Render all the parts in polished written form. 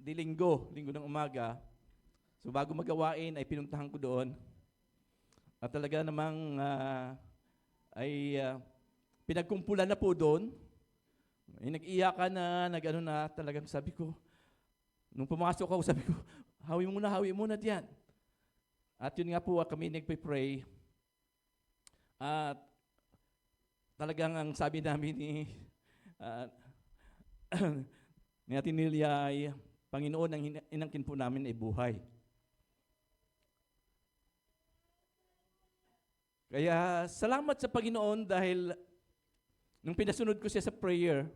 linggo ng umaga. So bago magawain ay pinuntahan ko doon. At talaga namang pinagkumpulan na po doon. Nag-iyakan na, nag-ano na, talagang sabi ko, nung pumasok ako, sabi ko, hawi muna diyan. At yun nga po, kami nagpe-pray. At talagang ang sabi namin ni Ate Nelia ay, Panginoon, ang inangkin po namin ay buhay. Kaya salamat sa Panginoon dahil nung pinasunod ko siya sa prayer,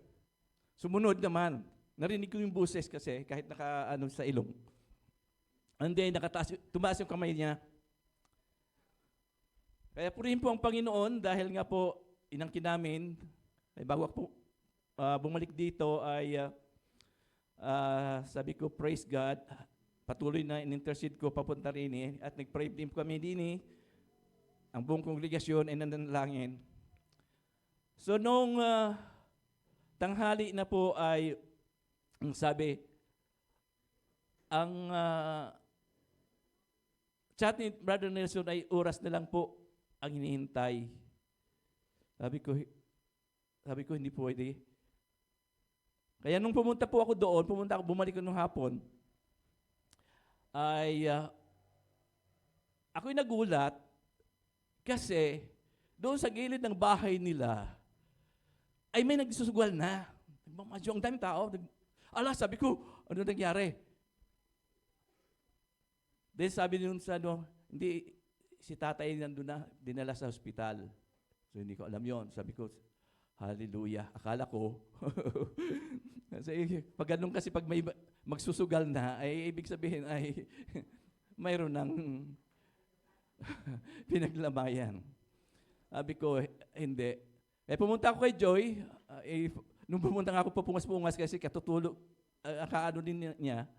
sumunod naman. Narinig ko yung boses kasi kahit naka sa ilong. And then tumaas yung kamay niya. Kaya purihin po ang Panginoon dahil nga po inangkin namin, ay bago ako bumalik dito ay sabi ko, praise God, patuloy na in-intercede ko papunta rin at nag-pray din po kami din ang buong kongregasyon ay nananalangin. So nung tanghali na po ay ang sabi, ang chat ni Brother Nelson ay oras na lang po ang hinihintay. Sabi ko hindi pwede. Kaya nung pumunta po ako doon, bumalik ko nung hapon, ay ako'y nagulat kasi doon sa gilid ng bahay nila ay may nagsusugal na. Medyo ang daming tao. Sabi ko, ano nangyari? Then sabi nung hindi, si tatay nandun na, dinala sa hospital. So hindi ko alam yon. Sabi ko, hallelujah. Akala ko. Kasi pag may magsusugal na, ay ibig sabihin ay mayroon ng pinaglamayan. Sabi ko, hindi. Pumunta ako kay Joy. Nung pumunta nga ako papungas-pungas kasi katutulog, kaano din niya.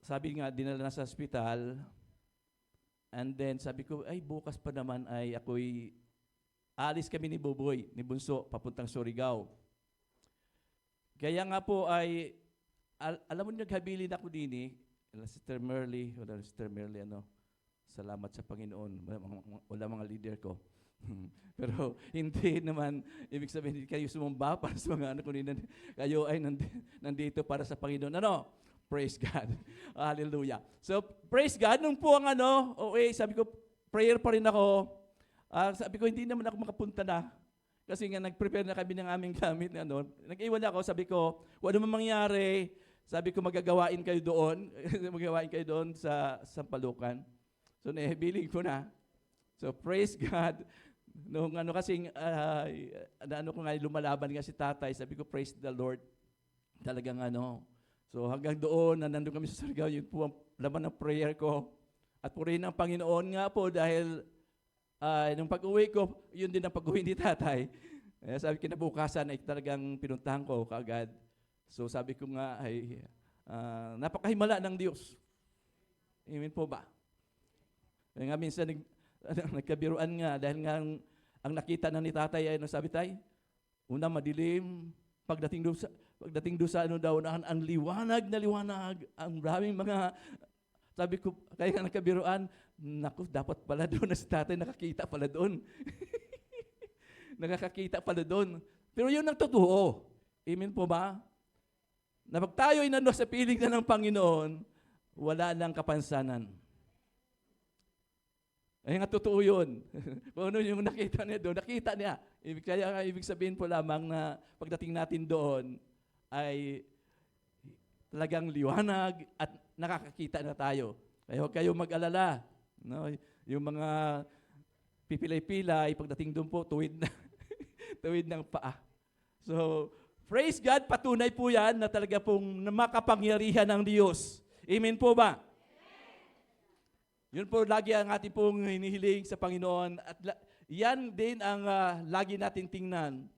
Sabi nga, dinala na sa hospital. And then sabi ko, ay bukas pa naman ay ako'y alis kami ni Boboy, ni Bunso, papuntang Surigao. Kaya nga po ay, alam mo naghabilin ako din Sister Merly, salamat sa Panginoon, wala mga leader ko. Pero hindi naman, ibig sabihin, hindi kayo sumumba para sa mga anak ko kayo ay nandito para sa Panginoon. Praise God. Hallelujah. So, praise God. Nung po ang sabi ko, prayer pa rin ako. Sabi ko, hindi naman ako makapunta na. Kasi nga, nag-prepare na kami ng aming gamit. Nag-iwan ako, sabi ko, kung ano mangyari, sabi ko, magagawain kayo doon sa Sampalukan. So, nahibiling ko na. So, praise God. Nung kasing, ko nga, lumalaban nga si tatay, sabi ko, praise the Lord. Talagang So, hanggang doon, nandun kami sa Surigao, yun po ang laman ng prayer ko. At purihin ang Panginoon nga po dahil nung pag-uwi ko, yun din ang pag-uwi ni tatay. Sabi kinabukasan ay talagang pinuntahan ko kaagad. So sabi ko nga ay napakahimala ng Diyos. Amen po ba? Kaya nga minsan nagkabiruan nga dahil nga ang nakita na ni tatay ay sabi tay, una madilim, pagdating doon sa ang liwanag na liwanag, ang maraming mga. Sabi ko, kaya nga nagkabiruan, naku, dapat pala doon na si tatay nakakita pala doon. Nakakakita pala doon. Pero yun ang totoo. Amen po ba? Na pag tayo ay sa piling na ng Panginoon, wala nang kapansanan. Ay nga totoo yun. Kung ano yung nakita niya doon, nakita niya. Kaya ibig sabihin po lamang na pagdating natin doon, ay talagang liwanag at nakakakita na tayo. Kaya huwag kayo mag-alala. Yung mga pipilay-pilay, pagdating doon po, tuwid ng paa. So, praise God, patunay po yan na talaga pong makapangyarihan ng Diyos. Amen po ba? Yun po lagi ang ating pong hinihiling sa Panginoon. At yan din ang lagi natin tingnan.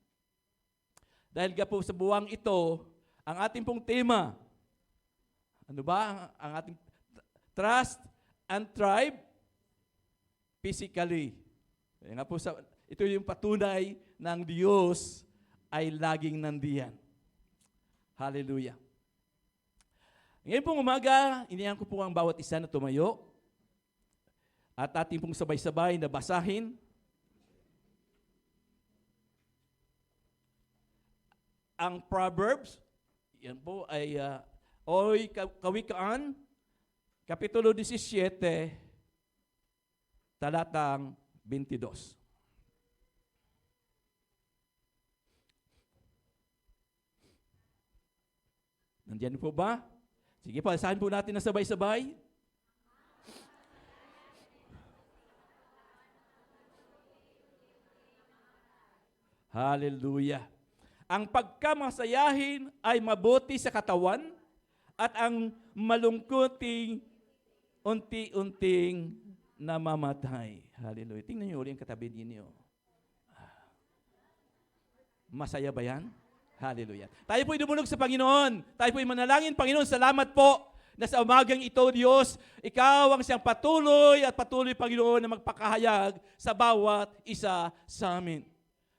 Dahil nga po sa buwang ito, ang ating pong tema, ano ba? Ang ating trust and thrive physically. Kaya nga po ito yung patunay ng Diyos ay laging nandiyan. Hallelujah. Ngayon pong umaga, iniyan ko po ang bawat isa na tumayo at ating pong sabay-sabay na basahin ang Proverbs. Yan po ay Kawikaan, Kapitulo 17, talatang 22. Nandiyan po ba? Sige pa, basahin po natin na sabay-sabay. Hallelujah. Ang pagkamasayahin ay mabuti sa katawan at ang malungkuting unti-unting namamatay. Hallelujah. Tingnan niyo ulit ang katabi ninyo. Masaya ba yan? Hallelujah. Tayo po'y dumulog sa Panginoon. Tayo po'y manalangin, Panginoon, salamat po na sa umagang ito, Diyos, Ikaw ang siyang patuloy, Panginoon, na magpakahayag sa bawat isa sa amin.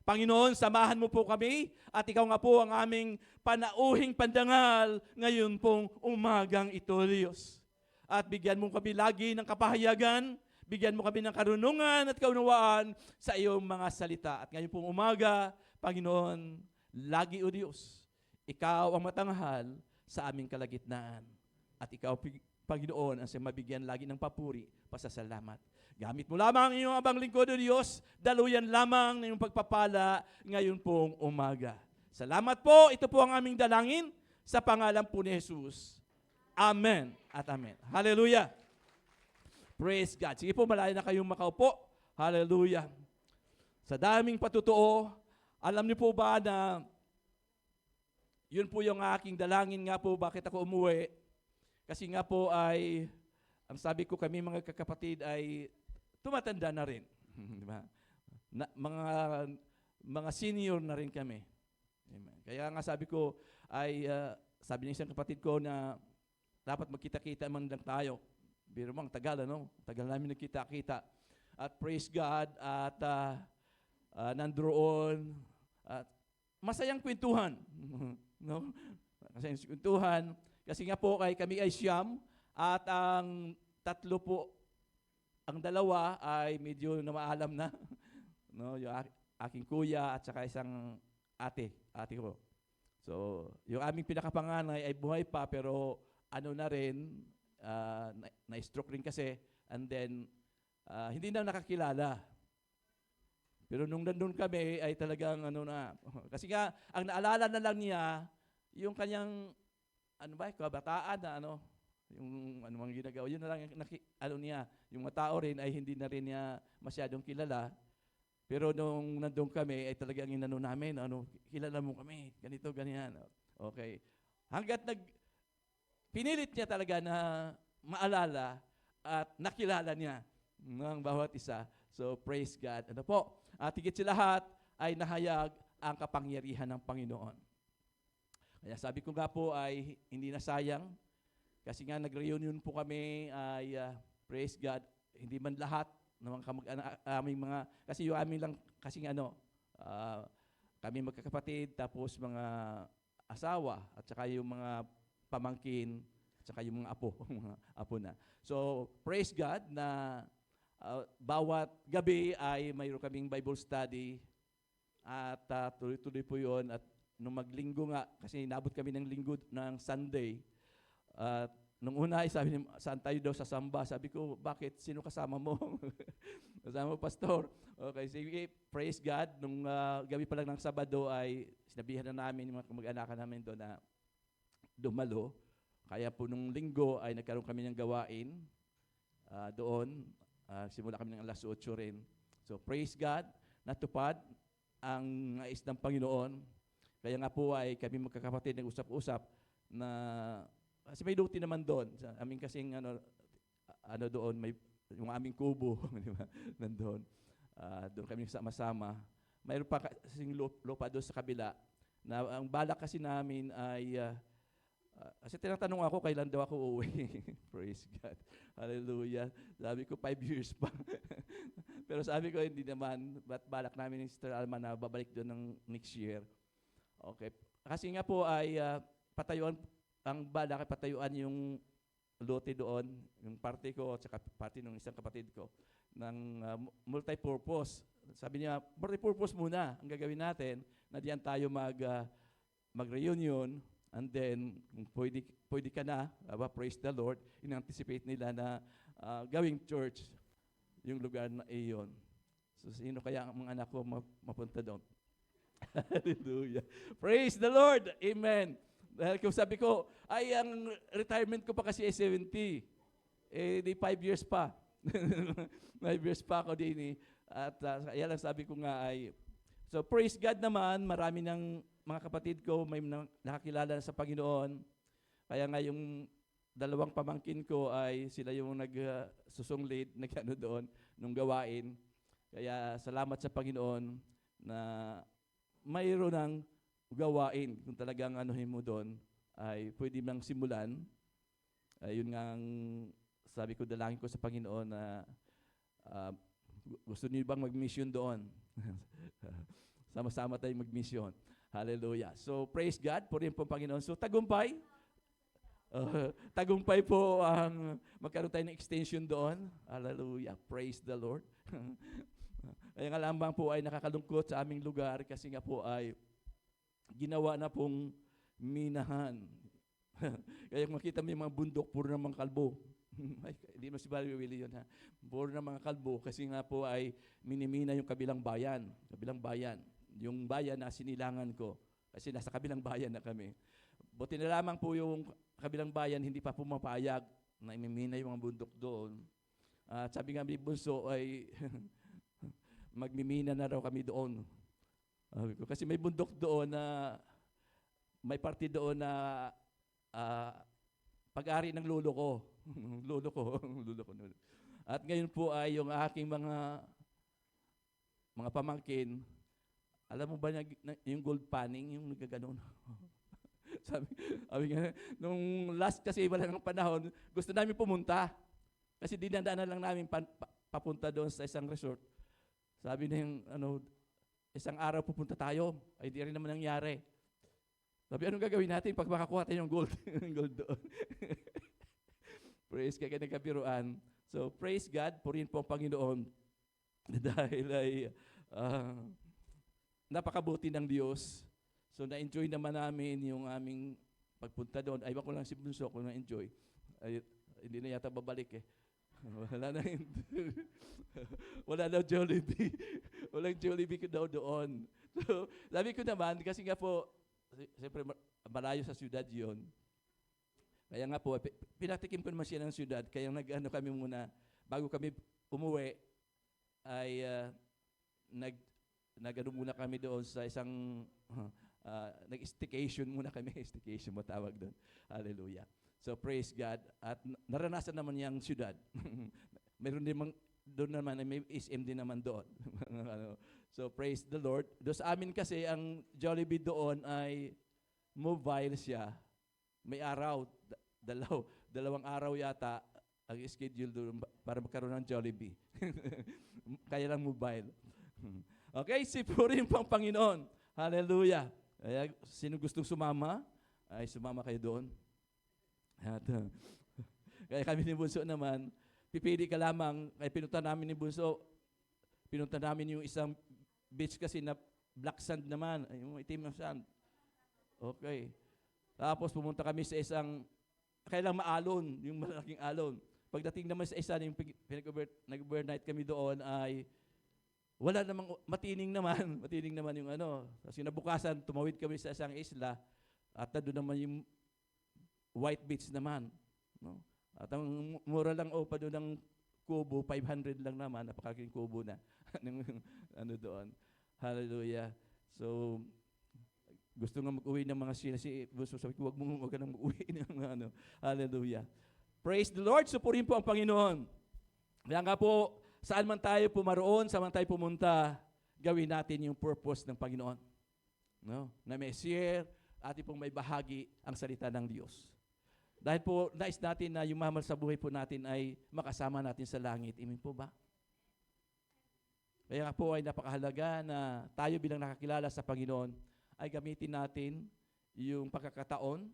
Panginoon, samahan mo po kami at Ikaw nga po ang aming panauhing pandangal ngayon pong umagang ito, Diyos. At bigyan mo kami lagi ng kapahayagan, bigyan mo kami ng karunungan at kaunawaan sa iyong mga salita. At ngayon pong umaga, Panginoon, lagi o Diyos, Ikaw ang matanghal sa aming kalagitnaan. At Ikaw, Panginoon, ang siyang mabigyan lagi ng papuri, pasasalamat. Gamit mo lamang ang iyong abang lingkod o Diyos, daluyan lamang ng iyong pagpapala ngayon pong umaga. Salamat po, ito po ang aming dalangin sa pangalan po ni Jesus. Amen at amen. Hallelujah. Praise God. Sige po, malayo na kayong makaupo. Hallelujah. Sa daming patutuo, alam niyo po ba na yun po yung aking dalangin nga po bakit ako umuwi. Kasi nga po ay, ang sabi ko kami mga kakapatid ay tumatanda na rin. Diba? Mga senior na rin kami. Amen. Kaya nga sabi ko ay, sabi ng isang kapatid ko na dapat magkita-kita man lang tayo. Biro mo, ang tagal, ano? Tagal namin nagkita-kita. At praise God, at nandoon, at masayang kwentuhan. No? Masayang kwentuhan. Kasi nga po, kami ay siyam, at ang tatlo po, ang dalawa ay medyo namaalam na. No? Yung aking kuya at saka isang ate ko. So, yung aming pinakapanganay ay buhay pa, pero ano na rin, na-stroke rin kasi, and then, hindi na nakakilala. Pero nung nandun kami, ay talagang kasi nga, ang naalala na lang niya, yung kanyang, kabataan na yung mga ginagawa, yun na lang niya, yung mga tao rin ay hindi na rin niya masyadong kilala. Pero nung nandun kami, ay talagang namin, kilala mo kami, ganito, ganyan. Okay. Hanggat pinilit niya talaga na maalala at nakilala niya ng bawat isa. So, praise God. Ano po? At higit sa lahat ay nahayag ang kapangyarihan ng Panginoon. Kaya sabi ko nga po ay hindi na sayang kasi nga nag-reunion po kami ay praise God. Hindi man lahat ng aming mga, kasi yung aming lang, kasi kami magkakapatid, tapos mga asawa, at saka yung mga pamangkin, at saka yung mga apo na. So, praise God na bawat gabi ay mayroon kaming Bible study at tuloy-tuloy po yun. At nung maglinggo nga, kasi inabot kami ng linggo ng Sunday, at nung una ay sabi niya, saan tayo daw sa samba? Sabi ko, bakit? Sino kasama mo? Kasama mo, pastor. Okay, sige, praise God. Nung gabi pa lang ng Sabado ay sinabihan na namin yung mga kamag-anakan namin doon na dumalo. Kaya po nung linggo ay nagkaroon kami ng gawain doon. Simula kami ng alas 8 rin. So praise God, natupad ang nais ng Panginoon. Kaya nga po ay kami magkakapatid nag-usap-usap na kasi may duty naman doon. Sa aming kasing doon, may yung aming kubo, di ba? Nandoon. Doon kami sama-sama. Mayroon pa kasing lupa doon sa kabila na ang balak kasi namin ay kasi tinatanong ako kailan daw ako uuwi. Praise God. Hallelujah. Sabi ko 5 years pa. Pero sabi ko hindi naman, but balak namin ni Sister Alma na babalik doon ng next year. Okay. Kasi nga po ay patayuan ang bala patayuan yung lote doon, yung party ko at saka party ng isang kapatid ko ng multi-purpose. Sabi niya, multi-purpose muna ang gagawin natin, na diyan tayo mag-reunion, and then kung pwede ka na, praise the Lord, in-anticipate nila na gawing church yung lugar na iyon. So sino kaya ang mga anak ko mapunta doon? Hallelujah. Praise the Lord. Amen. Dahil kung sabi ko, ay ang retirement ko pa kasi ay 70. Di 5 years pa. 5 years pa ako din. At yan lang sabi ko nga ay, so praise God naman, marami ng mga kapatid ko may nakakilala sa Panginoon. Kaya nga yung dalawang pamangkin ko ay sila yung nagsusunglid, nagano doon, nung gawain. Kaya salamat sa Panginoon na mayroon ng gawain. Kung talagang anuhin mo doon, ay pwede mang simulan. Yun nga ang sabi ko, dalangin ko sa Panginoon na gusto niyo bang mag-mission doon? Sama-sama tayong mag-mission. Hallelujah. So, praise God, purihin po Panginoon. So, tagumpay. Tagumpay po ang magkaroon tayo ng extension doon. Hallelujah. Praise the Lord. Kaya nga lamang po ay nakakalungkot sa aming lugar kasi nga po ay ginawa na pong minahan. Kaya kung makita mo yung mga bundok, puro ng mga kalbo. Hindi mo si Barry Willie yun, ha? Puro ng mga kalbo kasi nga po ay minimina yung kabilang bayan. Kabilang bayan. Yung bayan na sinilangan ko. Kasi nasa kabilang bayan na kami. Buti na lamang po yung kabilang bayan, hindi pa pumapayag na imimina yung mga bundok doon. At sabi nga ni Bunso ay magmimina na raw kami doon. Kasi may bundok doon na may party doon na pag-ari ng lolo ko. lolo ko. At ngayon po ay yung aking mga pamangkin, alam mo ba yung gold panning, yung nagaganon? sabi nga, nung last kasi wala ng panahon, gusto namin pumunta. Kasi dinadaanan lang namin papunta doon sa isang resort. Sabi na yung, isang araw pupunta tayo, ay di rin naman nangyari. Sabi, anong gagawin natin pag makakuha tayo ng gold? gold doon. Praise kaya nagkabiruan. So, praise God, purihin po ang Panginoon. Dahil ay napakabuti ng Diyos. So, na-enjoy naman namin yung aming pagpunta doon. Ay, ko lang si Bunso kung na-enjoy. Ay, hindi na yata babalik eh. Wala na wala na Jollibee. Walang Jollibee ko daw doon. So, sabi ko naman, kasi nga po, siyempre malayo sa syudad yun. Kaya nga po, pinatikim ko naman siya ng syudad. Kaya kami muna, bago kami umuwi, ay nag-ano muna kami doon sa isang, nag-staycation muna kami. Staycation mo tawag doon. Hallelujah. So, praise God. At naranasan naman niyang syudad. Meron din doon naman, may SM din naman doon. So, praise the Lord. Doon sa amin kasi, ang Jollibee doon ay mobile siya. May araw, dalawang araw yata ang schedule doon para magkaroon ng Jollibee. Kaya lang mobile. Okay, sipurin pang Panginoon. Hallelujah. Kaya, sino gustong sumama, ay sumama kayo doon. At, kaya kami ni Bunso naman, pipili ka lamang, kaya pinunta namin ni Bunso, pinunta namin yung isang beach kasi na black sand naman, yung itim na sand. Okay. Tapos pumunta kami sa isang, kailang maalon, yung malaking alon. Pagdating naman sa isa, yung nag-overnight kami doon ay, wala namang, matining naman yung Kasi nabukasan, tumawid kami sa isang isla, at doon naman yung white beach naman. No? At ang mura lang pa doon ng kubo, 500 lang naman, napakaking kubo na. Doon. Hallelujah. So, gusto nga mag-uwi ng mga sabi ko, wag ka nang mag-uwi ng Hallelujah. Praise the Lord. Supurin po ang Panginoon. Kaya nga po, saan man tayo pumaroon, saan man tayo pumunta, gawin natin yung purpose ng Panginoon. No? Na may share, ating pong may bahagi ang salita ng Diyos. Dahil po, nais natin na yung mahal sa buhay po natin ay makasama natin sa langit. Amen po ba? Kaya nga po ay napakahalaga na tayo bilang nakakilala sa Panginoon ay gamitin natin yung pagkakataon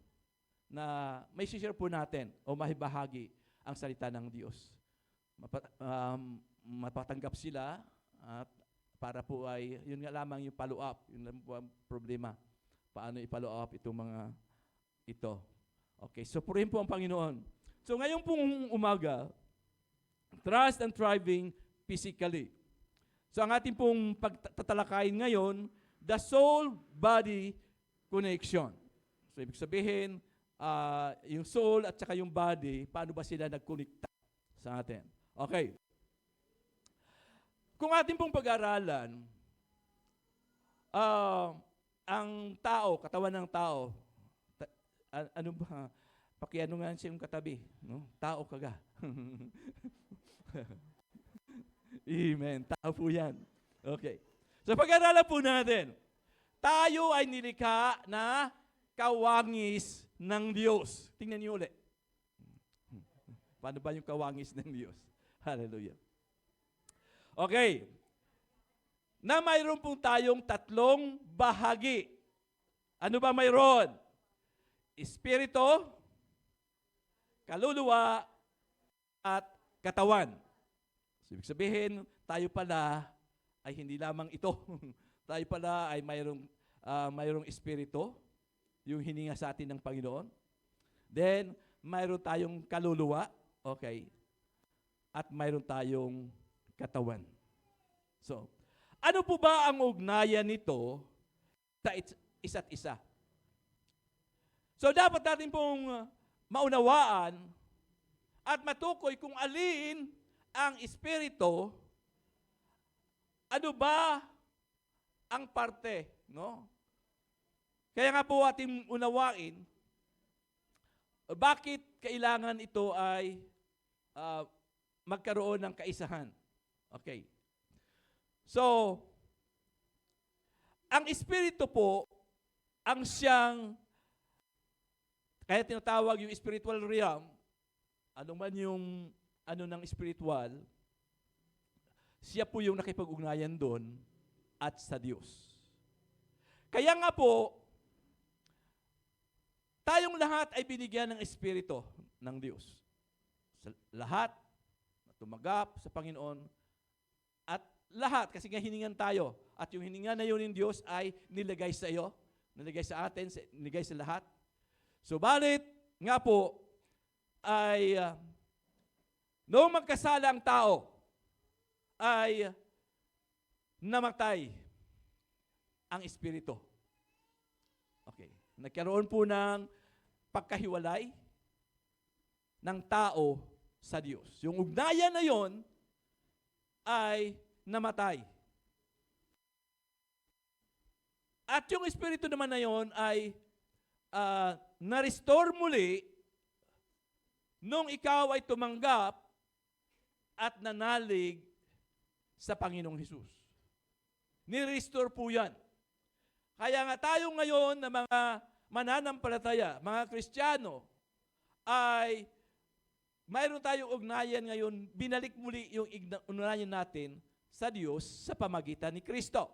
may share po natin o mahibahagi ang salita ng Diyos. Mapatanggap sila at para po ay, yun nga lamang yung follow up, yun lang po ang problema. Paano i-follow up itong mga ito. Okay, so purihin po ang Panginoon. So ngayon pong umaga, trust and thriving physically. So ang ating pong pagtatalakayin ngayon, the soul-body connection. So ibig sabihin, yung soul at saka yung body, paano ba sila nagkonekta sa atin? Okay. Kung ating pong pag-aralan, ang tao, katawan ng tao, ano ba, pakiano nga siya yung katabi, no? Tao kaga. Amen. Tao po yan. Okay. So pag-aralan po natin, tayo ay nilikha na kawangis ng Diyos. Tingnan niyo ulit. Paano ba yung kawangis ng Diyos? Hallelujah. Okay. Na mayroon po tayong tatlong bahagi. Ano ba mayroon? Espiritu, kaluluwa, at katawan. So, ibig sabihin, tayo pala ay hindi lamang ito. Tayo pala ay mayroong espiritu, yung hininga sa atin ng Panginoon. Then, mayroon tayong kaluluwa, okay, at mayroon tayong katawan. So, ano po ba ang ugnayan nito sa isa't isa? So, dapat natin pong maunawaan at matukoy kung alin ang espiritu, ano ba ang parte, no? Kaya nga po ating unawain, bakit kailangan ito ay magkaroon ng kaisahan. Okay. So, ang espiritu po, ang siyang, kaya tinatawag yung spiritual realm, ano man yung ng spiritual, siya po yung nakipag-ugnayan doon at sa Diyos. Kaya nga po, tayong lahat ay binigyan ng espiritu ng Diyos. Lahat na tumanggap sa Panginoon at lahat, kasi nga hiningan tayo. At yung hininga na yun ng Diyos ay nilagay sa iyo, nilagay sa atin, nilagay sa lahat. So, balit nga po, ay noong magkasala ang tao, ay namatay ang espiritu. Okay. Nagkaroon po ng pagkahiwalay ng tao sa Diyos. Yung ugnayan na yon ay namatay. At yung espiritu naman na yon ay na-restore muli nung ikaw ay tumanggap at nanalig sa Panginoong Hesus. Ni-restore po yan. Kaya nga tayo ngayon na mga mananampalataya, mga Kristiyano, ay mayroon tayong ugnayan ngayon, binalik muli yung ugnayan natin sa Diyos sa pamagitan ni Kristo.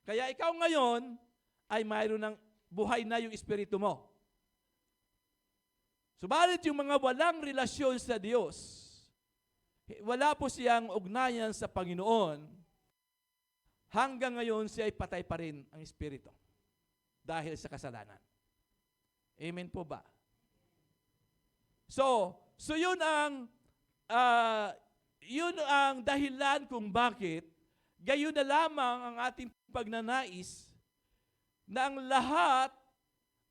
Kaya ikaw ngayon ay mayroon ng buhay na yung espiritu mo. Subalit yung mga walang relasyon sa Diyos, wala po siyang ugnayan sa Panginoon, hanggang ngayon siya ay patay pa rin ang espiritu dahil sa kasalanan. Amen po ba? So yun ang dahilan kung bakit gayon na lamang ang ating pagnanais na ang lahat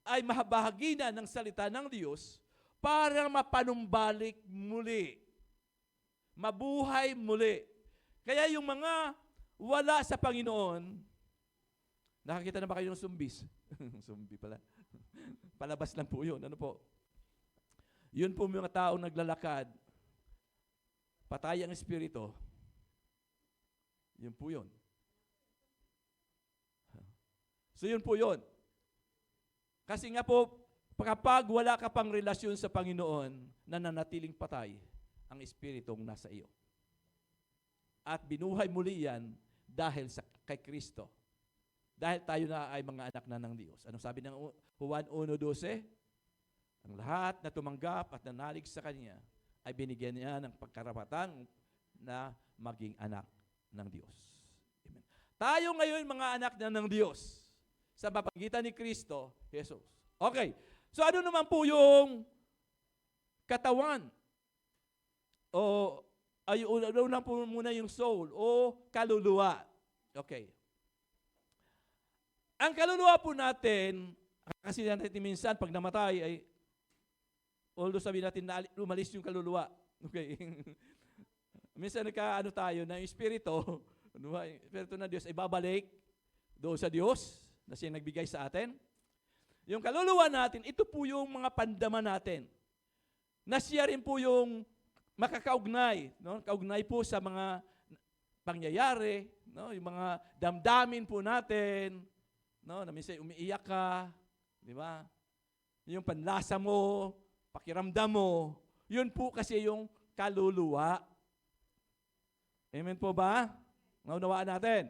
ay mahabahagi na ng salita ng Diyos para mapanumbalik muli. Mabuhay muli. Kaya yung mga wala sa Panginoon, nakakita na ba kayo ng zumbis? Zumbi pala. Palabas lang po yun. Ano po? Yun po mga taong naglalakad. Patay ang espiritu. Yun po yun. So yun po yun. Kasi nga po, kapag wala ka pang relasyon sa Panginoon, nananatiling patay ang espiritong nasa iyo. At binuhay muli yan dahil kay Kristo. Dahil tayo na ay mga anak na ng Diyos. Anong sabi ng Juan 1:12? Ang lahat na tumanggap at nanalig sa Kanya ay binigyan niya ng pagkarapatan na maging anak ng Diyos. Amen. Tayo ngayon mga anak na ng Diyos sa pagitan ni Kristo Jesus. Okay. So ano naman po yung katawan? O ay una po muna yung soul o kaluluwa. Okay. Ang kaluluwa po natin, kasi natin minsan pag namatay ay although sabihin natin na umalis yung kaluluwa. Okay. Minsan nagkaano tayo na yung espiritu na Diyos ay babalik doon sa Diyos na siya nagbigay sa atin. Yung kaluluwa natin, ito po yung mga pandama natin. Na siya rin po yung makakaugnay, no? Kaugnay po sa mga pangyayari, no? Yung mga damdamin po natin, no? Na minsan umiiyak ka, di ba? Yung panlasa mo, pakiramdam mo, yun po kasi yung kaluluwa. Amen po ba? Naunawaan natin.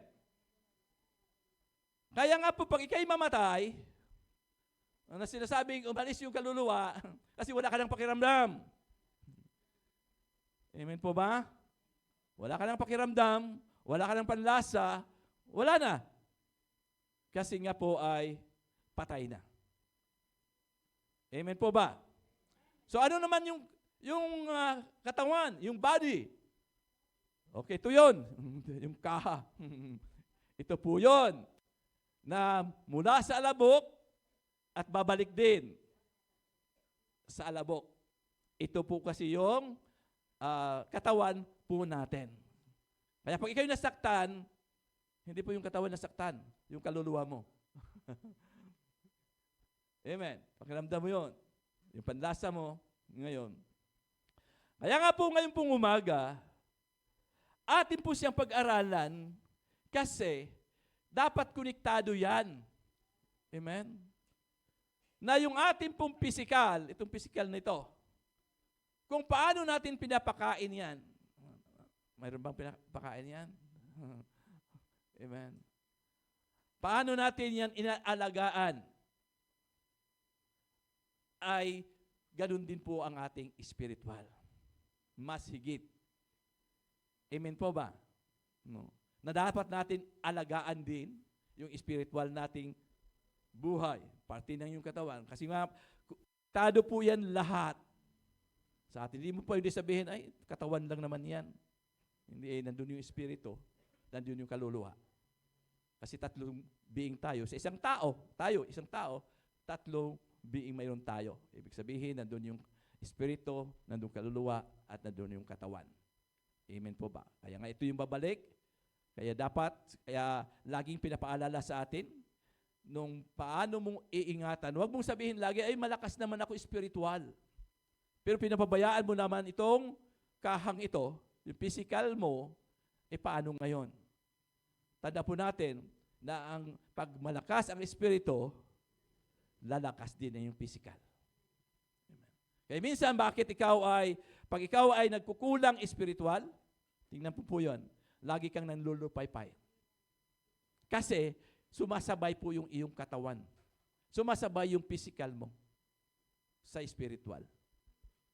Kaya nga po, pag ikay mamatay, na sinasabing umalis yung kaluluwa, kasi wala ka ng pakiramdam. Amen po ba? Wala ka ng pakiramdam, wala ka ng panlasa, wala na. Kasi nga po ay patay na. Amen po ba? So ano naman yung katawan, yung body? Okay, ito yun. Yung kaha. Ito po yun. Na mula sa alabok at babalik din sa alabok. Ito po kasi yung katawan po natin. Kaya pag ikaw nasaktan, hindi po yung katawan nasaktan, yung kaluluwa mo. Amen. Pakiramdam mo yun. Yung panlasa mo, ngayon. Kaya nga po ngayon pong umaga, atin po siyang pag-aralan kasi dapat konektado yan. Amen? Na yung ating pong physical, itong physical nito, kung paano natin pinapakain yan. Mayroon bang pinapakain yan? Amen. Paano natin yan inaalagaan? Ay ganun din po ang ating spiritual. Mas higit. Amen po ba? No. Na dapat natin alagaan din yung spiritual nating buhay. Parte ng yung katawan. Kasi nga, tado po yan lahat. Sa atin, hindi mo pwede sabihin, ay, katawan lang naman yan. Hindi, nandun yung espiritu, nandun yung kaluluwa. Kasi tatlong being tayo. Sa isang tao, tatlong being mayroon tayo. Ibig sabihin, nandun yung espiritu, nandun kaluluwa, at nandun yung katawan. Amen po ba? Kaya nga ito yung babalik. Kaya laging pinapaalala sa atin, nung paano mong iingatan. Huwag mong sabihin lagi, ay malakas naman ako espiritual. Pero pinapabayaan mo naman itong kahang ito, yung physical mo, paano ngayon? Tanda po natin na ang pag malakas ang espiritu, lalakas din na yung physical. Amen. Kaya minsan, pag ikaw ay nagkukulang espiritual, tingnan po yun, lagi kang nanlulupaypay. Kasi, sumasabay po yung iyong katawan. Sumasabay yung physical mo sa spiritual.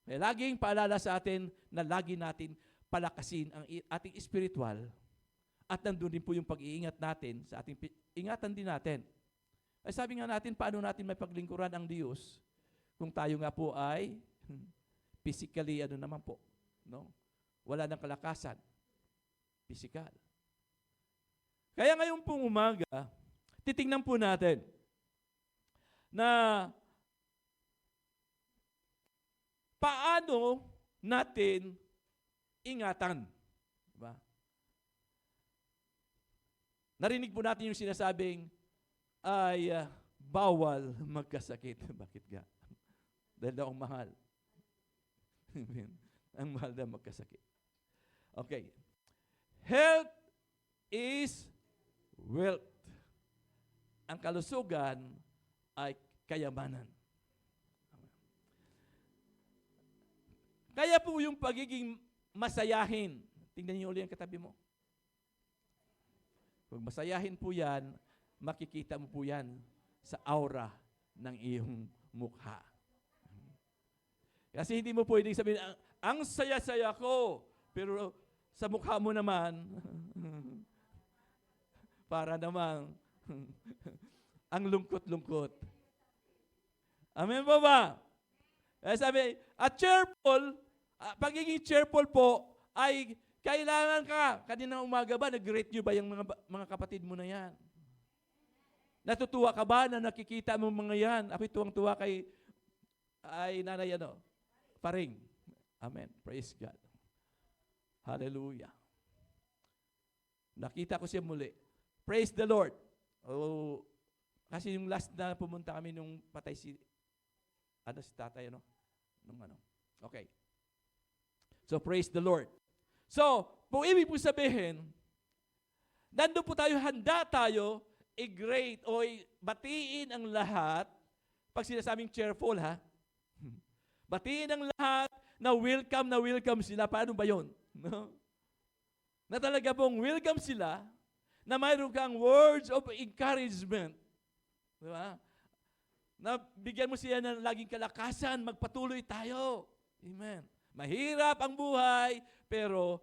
Kaya laging paalala sa atin na lagi natin palakasin ang ating spiritual at nandun din po yung pag-iingat natin sa ating ingatan din natin. Ay sabi nga natin, paano natin may paglingkuran ang Diyos kung tayo nga po ay physically, naman po, no? Wala ng kalakasan. Physical. Kaya ngayon pong umaga, titingnan po natin na paano natin ingatan. Diba? Narinig po natin yung sinasabing ay bawal magkasakit. Bakit ga? Dahil daw ang mahal. Ang mahal na magkasakit. Okay. Health is wealth. Ang kalusugan ay kayamanan. Kaya po yung pagiging masayahin. Tingnan niyo ulit ang katabi mo. Pag masayahin po yan, makikita mo po yan sa aura ng iyong mukha. Kasi hindi mo pwedeng sabihin, ang saya-saya ko, pero sa mukha mo naman, para namang, ang lungkot-lungkot. Amen po ba? Sabi, pagiging cheerful po, ay kailangan ka. Kaninang umaga ba, nag-greet nyo ba yung mga kapatid mo na yan? Natutuwa ka ba na nakikita mo mga yan? Ako'y tuwang-tuwa kay nanay Paring. Amen. Praise God. Hallelujah. Nakita ko siya muli. Praise the Lord. Oh, kasi yung last na pumunta kami nung patay si tatay, Okay. So, praise the Lord. So, kung ibig po sabihin, nandun po tayo, handa tayo, i-great o batiin ang lahat, pag sinasabing cheerful, ha? Batiin ang lahat na welcome sila. Paano ba yun? No? Na talaga pong welcome sila, na mayroon kang words of encouragement. Diba? Na bigyan mo siya ng laging kalakasan, magpatuloy tayo. Amen. Mahirap ang buhay, pero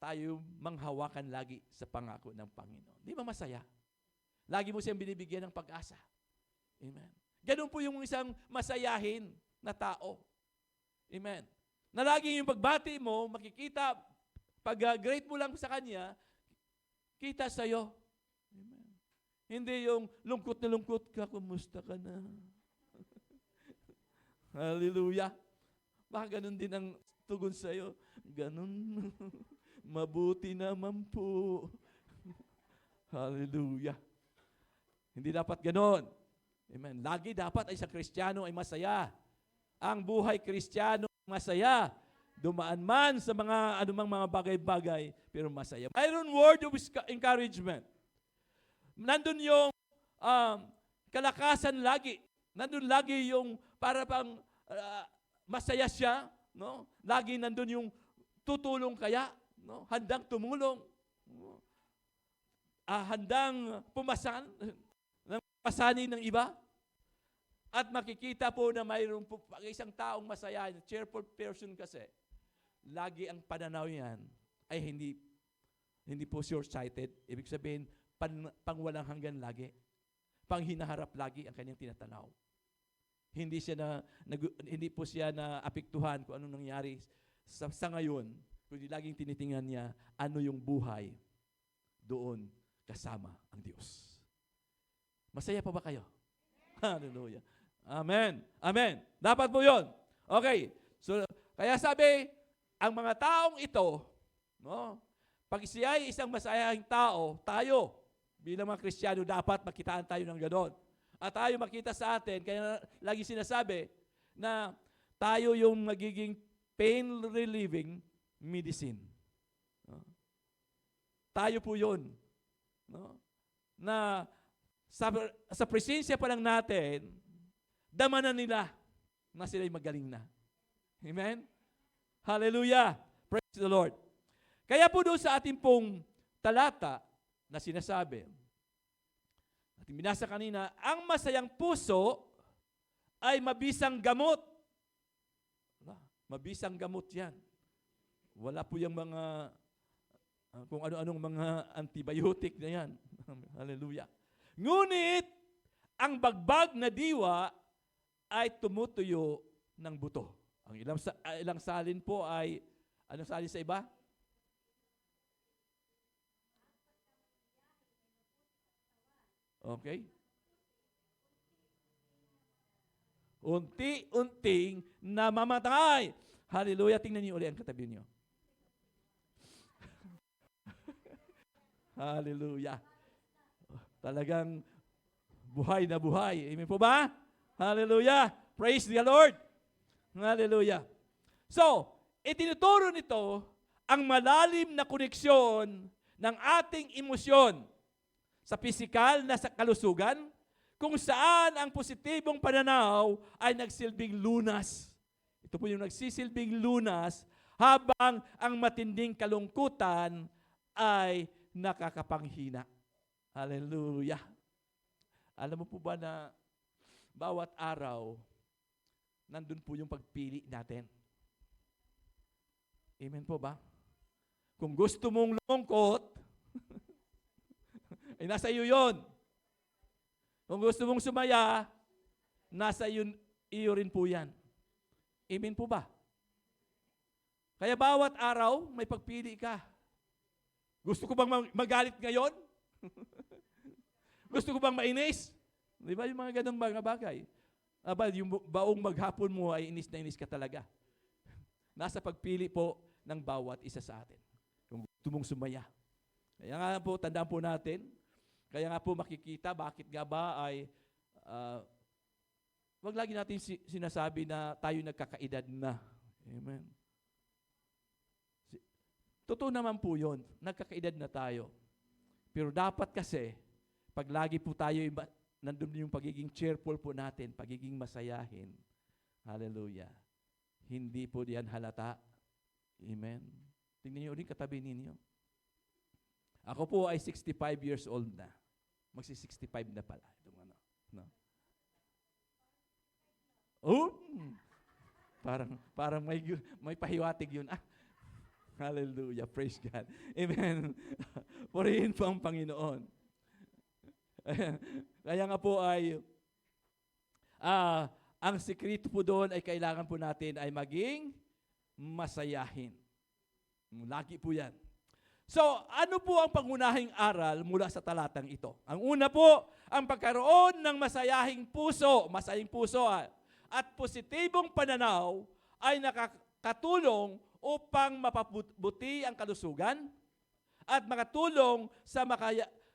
tayo manghawakan lagi sa pangako ng Panginoon. Di ba masaya? Lagi mo siyang binibigyan ng pag-asa. Amen. Ganun po yung isang masayahin na tao. Amen. Na lagi yung pagbati mo, makikita, pag-great mo lang sa Kanya, kita sa'yo. Amen. Hindi yung lungkot na lungkot ka, kumusta ka na? Hallelujah. Baka ganun din ang tugon sa'yo. Ganun. Mabuti naman po. Hallelujah. Hindi dapat ganun. Amen. Lagi dapat ay sa Kristiyano ay masaya. Ang buhay Kristiyano masaya. Dumaan man sa mga anumang mga bagay-bagay, pero masaya. Mayroon word of encouragement. Nandun yung kalakasan lagi. Nandun lagi yung para pang masaya siya. No? Lagi nandun yung tutulong kaya. No? Handang tumulong. No? Handang pumasan ng pasanin ng iba. At makikita po na mayroon po isang taong masaya, cheerful person kasi, lagi ang pananaw yan ay hindi po short-sighted. Ibig sabihin, pang walang hanggan lagi. Pang hinaharap lagi ang kanyang tinatanaw. Hindi po siya na apektuhan kung anong nangyari sa ngayon, kundi laging tinitingnan niya ano yung buhay doon kasama ang Diyos. Masaya pa ba kayo? Hallelujah. Amen. Amen. Dapat po yun. Okay. So, kaya sabi, ang mga taong ito, no, pag siya ay isang masayahing tao, tayo, bilang mga Kristiyano, dapat makitaan tayo ng gano'n. At tayo makita sa atin, kaya lagi sinasabi na tayo yung magiging pain-relieving medicine. No? Tayo po yun. No? Na sa presensya pa lang natin, dama na nila na sila'y magaling na. Amen? Hallelujah! Praise the Lord. Kaya po doon sa ating pong talata na sinasabi, at binasa kanina, ang masayang puso ay mabisang gamot. Mabisang gamot yan. Wala po yung mga, kung ano-anong mga antibiotic na yan. Hallelujah. Ngunit, ang bagbag na diwa ay tumutuyo ng buto. Ang ilang salin po ay, anong salin sa iba? Okay? Unti-unting namamatay. Hallelujah. Tingnan niyo ulit ang katabi niyo. Hallelujah. Talagang buhay na buhay. Amen po ba? Hallelujah. Praise the Lord. Hallelujah. So, itinuturo nito ang malalim na koneksyon ng ating emosyon sa pisikal na sa kalusugan, kung saan ang positibong pananaw ay nagsilbing lunas. Ito po yung nagsisilbing lunas habang ang matinding kalungkutan ay nakakapanghina. Hallelujah. Alam mo po ba na bawat araw, nandun po yung pagpili natin. Amen po ba? Kung gusto mong lumungkot, ay nasa iyo yon. Kung gusto mong sumaya, nasa iyo rin po yan. Amen po ba? Kaya bawat araw, may pagpili ka. Gusto ko bang magalit ngayon? Gusto ko bang mainis? Di ba yung mga ganong mga bagay? Aba, yung baong maghapon mo ay inis na inis ka talaga. Nasa pagpili po ng bawat isa sa atin. Kung gusto mong sumaya. Kaya nga po, tandaan po natin, kaya nga po makikita, bakit nga ba ay, wag lagi natin sinasabi na tayo nagkakaedad na. Amen. Totoo naman po yun, nagkakaedad na tayo. Pero dapat kasi, pag lagi po tayo, nandun yung pagiging cheerful po natin, pagiging masayahin. Hallelujah. Hindi po diyan halata. Amen. Tingnan niyo ulit katabi ninyo. Ako po ay 65 years old na. Magsi-65 na pala. Itong ano. No? Oh! Parang may pahiwatig yun. Hallelujah. Praise God. Amen. Purihin po ang Panginoon. Kaya nga po ay ang sikreto po doon ay kailangan po natin ay maging masayahin. Lagi po yan. So, ano po ang pangunahing aral mula sa talatang ito? Ang una po, ang pagkaroon ng masayahing puso at positibong pananaw ay nakakatulong upang mapabuti ang kalusugan at makatulong sa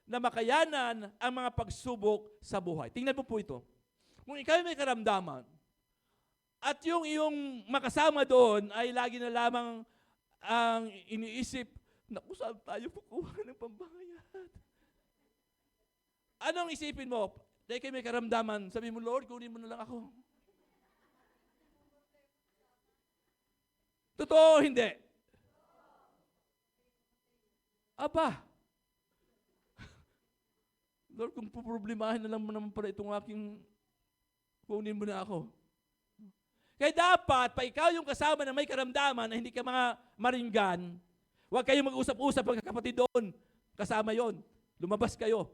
makayanan ang mga pagsubok sa buhay. Tingnan po ito. Kung ikaw may karamdaman at yung iyong makasama doon ay lagi na lamang ang iniisip, naku, saan tayo kukuha ng pambayad? Anong isipin mo? Dahil kayo may karamdaman, sabi mo, Lord, kunin mo na lang ako. Totoo o hindi? Aba, Lord, kung puproblemahin na lang mo naman pala itong aking, kunin mo na ako. Kaya dapat, pa ikaw yung kasama na may karamdaman na hindi ka mga maringgan, huwag kayong mag-usap-usap pagkakapatid doon. Kasama yon. Lumabas kayo.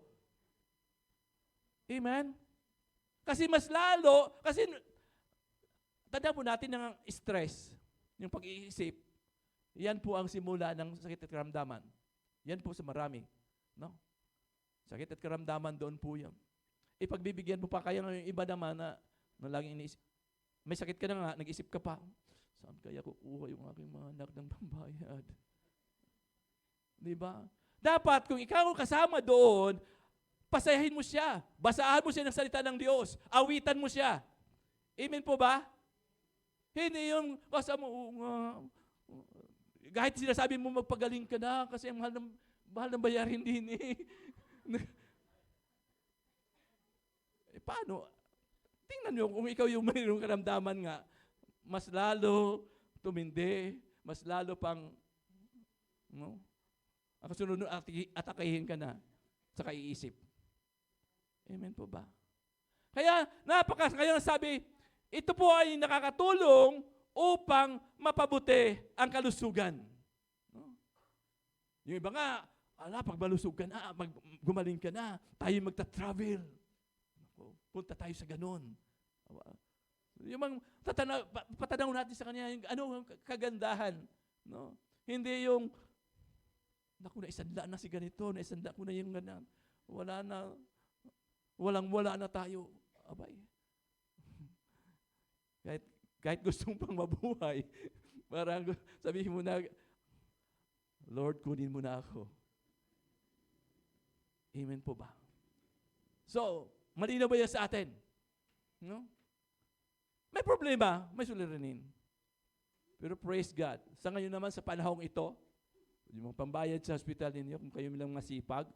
Amen? Kasi mas lalo, tandaan po natin ng stress, yung pag-iisip, yan po ang simula ng sakit at karamdaman. Yan po sa marami. No? Sakit at karamdaman doon po yan. Ipagbibigyan mo pa kaya ng iba naman na laging iniisip. May sakit ka na nga, nag-isip ka pa, saan kaya kukuha yung aking mga anak ng pambayad? Diba? Dapat kung ikaw kasama doon, pasayahin mo siya. Basahan mo siya ng salita ng Diyos. Awitan mo siya. Amen po ba? Hindi yung kasama mo, kahit sinasabi mo magpagaling ka na kasi ang mahal ng bayarin din eh. Paano? Tingnan nyo, kung ikaw yung mayroong karamdaman nga, mas lalo tumindi, mas lalo pang, no? Ang sunod atakahin ka na sa kaiisip. Amen po ba? Kaya sabi, ito po ay nakakatulong upang mapabuti ang kalusugan. No? Yung iba nga, pag malusog ka na, gumaling ka na, tayo magta-travel. Punta tayo sa ganun. Yung patanaw natin sa kanya, yung kagandahan. No? Hindi yung, naku, naisanda na si ganito, naisanda ko na yung ganan. Wala na tayo. Abay. Kahit gustong pang mabuhay, parang sabihin mo na, Lord, kunin mo na ako. Amen po ba? So, malinaw ba yan sa atin? No? May problema, may suliranin. Pero praise God. Sa ngayon naman, sa panahong ito, yung mga pambayad sa hospital ninyo, kung kayo lang masipag,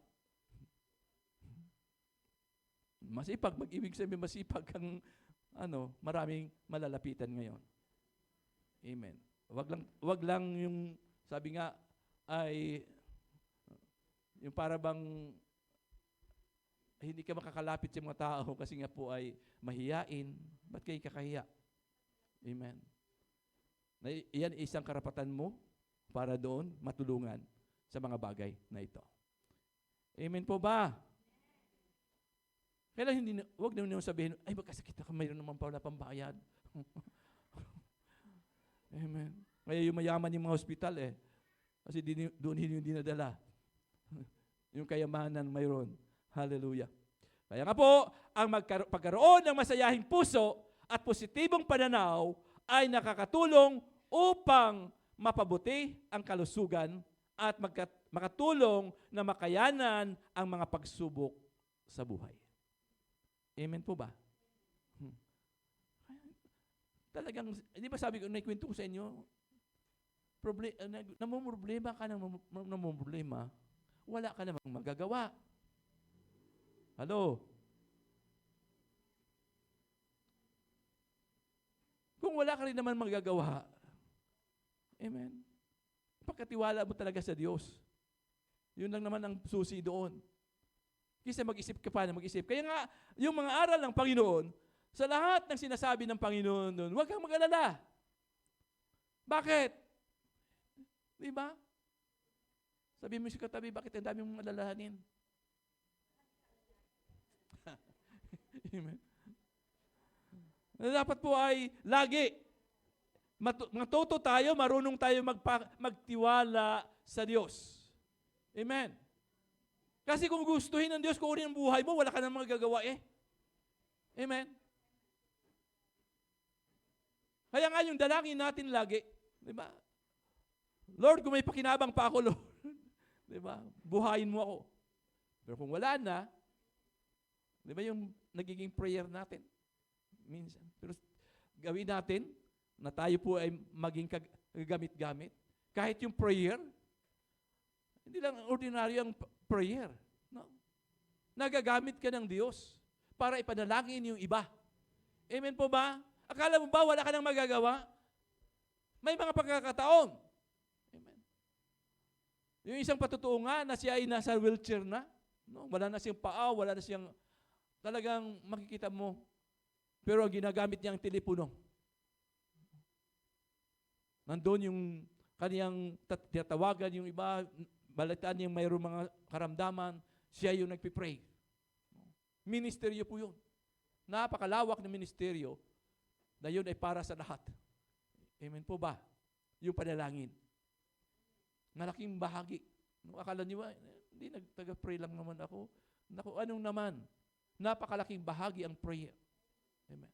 mag-ibig sabihin masipag kang maraming malalapitan ngayon. Amen. Wag lang yung, sabi nga, ay, yung para bang hindi ka makakalapit sa mga tao kasi nga po ay mahiyain. Ba't kayo kakahiya? Amen. Yan isang karapatan mo para doon matulungan sa mga bagay na ito. Amen po ba? Kaya huwag naman yung sabihin, ay magkasakit ako, mayroon naman pala pambayad. Amen. Kaya yung mayaman yung mga hospital kasi doon yung dinadala. Yung kayamanan mayroon. Hallelujah. Kaya nga po, ang pagkaroon ng masayahing puso at positibong pananaw ay nakakatulong upang mapabuti ang kalusugan at makatulong na makayanan ang mga pagsubok sa buhay. Amen po ba? Talagang, hindi ba sabi ko, naikwento ko sa inyo, namumroblema ka namumroblema, wala ka namang magagawa. Hello? Kung wala ka rin naman magagawa, amen, pagkatiwala mo talaga sa Diyos. Yun lang naman ang susi doon. Kasi mag-isip ka pa na mag-isip. Kaya nga, yung mga aral ng Panginoon, sa lahat ng sinasabi ng Panginoon doon, huwag kang mag-alala. Bakit? Di ba? Sabi mo sa katabi, bakit ang dami mong alalahanin? Amen. Dapat po ay lagi matuto tayo, marunong tayo magtiwala sa Diyos. Amen. Kasi kung gustuhin ng Diyos kunin ang buhay mo, wala ka nang magagawa Amen. Kaya nga yung dalangin natin lagi, di ba? Lord, kung may pakinabang pa ako, Lord, di ba? Buhayin mo ako. Pero kung wala na, di ba yung nagiging prayer natin? Minsan. Pero gawin natin na tayo po ay maging kagamit-gamit. Kahit yung prayer, hindi lang ordinaryo ang prayer. No? Nagagamit ka ng Diyos para ipanalangin yung iba. Amen po ba? Akala mo ba wala ka nang magagawa? May mga pagkakataon. Amen. Yung isang patutuo nga na siya ay nasa wheelchair na. No? Wala na siyang paa, wala na siyang talagang makikita mo. Pero ginagamit niya ang telepono. Nandun yung kaniyang tatawagan yung iba, balitaan niyang mayroong mga karamdaman, siya yung nagpipray. Ministeryo po yun. Napakalawak na ministeryo na yun ay para sa lahat. Amen po ba? Yung panalangin. Malaking bahagi. Akala niyo, hindi, nagtaga-pray lang naman ako. Naku, anong naman? Napakalaking bahagi ang prayer. Amen.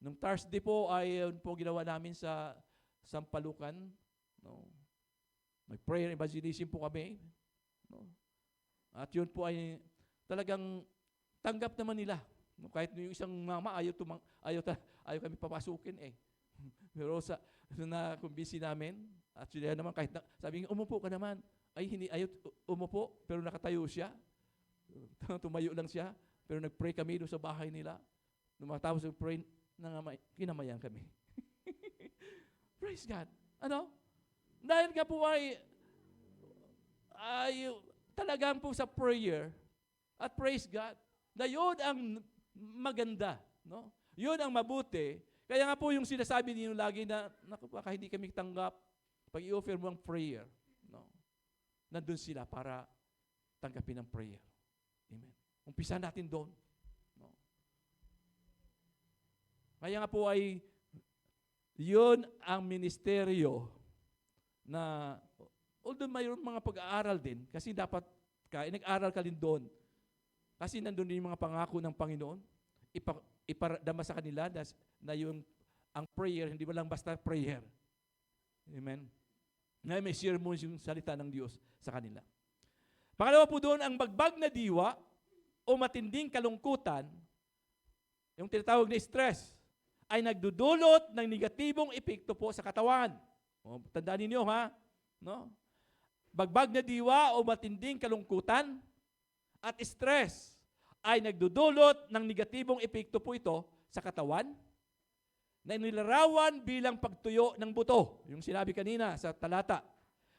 Nung Thursday po ay yun po ginawa namin sa Sampalucan. No? May prayer evangelism po kami. No? At yun po ay talagang tanggap naman nila. No? Kahit yung isang mama ayaw kami papasukin Pero na-convince namin. At sila naman kahit sabi niya, umupo ka naman. Ay, hindi ayaw umupo, pero nakatayo siya. Tumayo lang siya, pero nag-pray kami doon sa bahay nila. Nung matapos mag-pray, kinamayan kami. Praise God. Ano? Dahil nga po ay talagang po sa prayer at praise God, na yun ang maganda. No? Yun ang mabuti. Kaya nga po yung sinasabi niyo lagi na, naku, baka hindi kami tanggap, pag i-offer mo ang prayer, no? Nandun sila para tanggapin ang prayer. Amen. Umpisa natin doon. No? Kaya nga po ay yun ang ministeryo na although mayroon mga pag-aaral din, kasi dapat nag-aral ka din doon. Kasi nandun din yung mga pangako ng Panginoon, iparadama sa kanila na yung ang prayer, hindi mo lang basta prayer. Amen. Na may sermon yung salita ng Diyos sa kanila. Pangalawa po doon, ang bagbag na diwa o matinding kalungkutan, yung tinatawag na stress, ay nagdudulot ng negatibong epekto po sa katawan. O, tandaan ninyo no? Bagbag na diwa o matinding kalungkutan at stress ay nagdudulot ng negatibong epekto po ito sa katawan na nilarawan bilang pagtuyo ng buto. Yung sinabi kanina sa talata,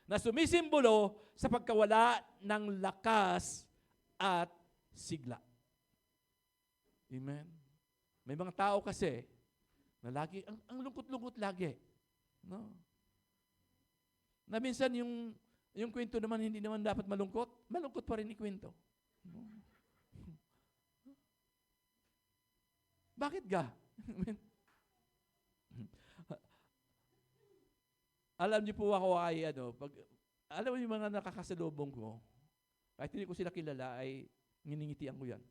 na sumisimbolo sa pagkawala ng lakas at sigla. Amen? May mga tao kasi na lagi, ang lungkot-lungkot lagi. No? Na minsan yung kwento naman hindi naman dapat malungkot, malungkot pa rin ikwento. No? Bakit ga? Alam niyo po ako ay alam mo yung mga nakakasalubong ko, kahit hindi ko sila kilala, ay nginingitian ko yan.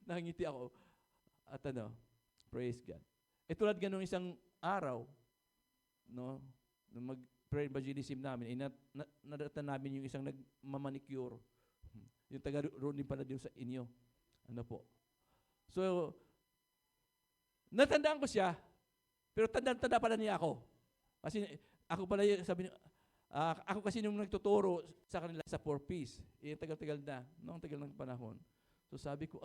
Nangingiti ako. At praise God. Tulad ganun isang araw, no, nung mag-prayer evangelism namin, nadatan namin yung isang nagmamanicure. Yung taga roon din pala din sa inyo. Ano po. So, natandaan ko siya, pero tanda pala niya ako. Kasi ako pala, sabi niya, ako kasi nung nagtuturo sa kanila sa 4Ps, tagal-tagal na, noong tagal ng panahon. So sabi ko,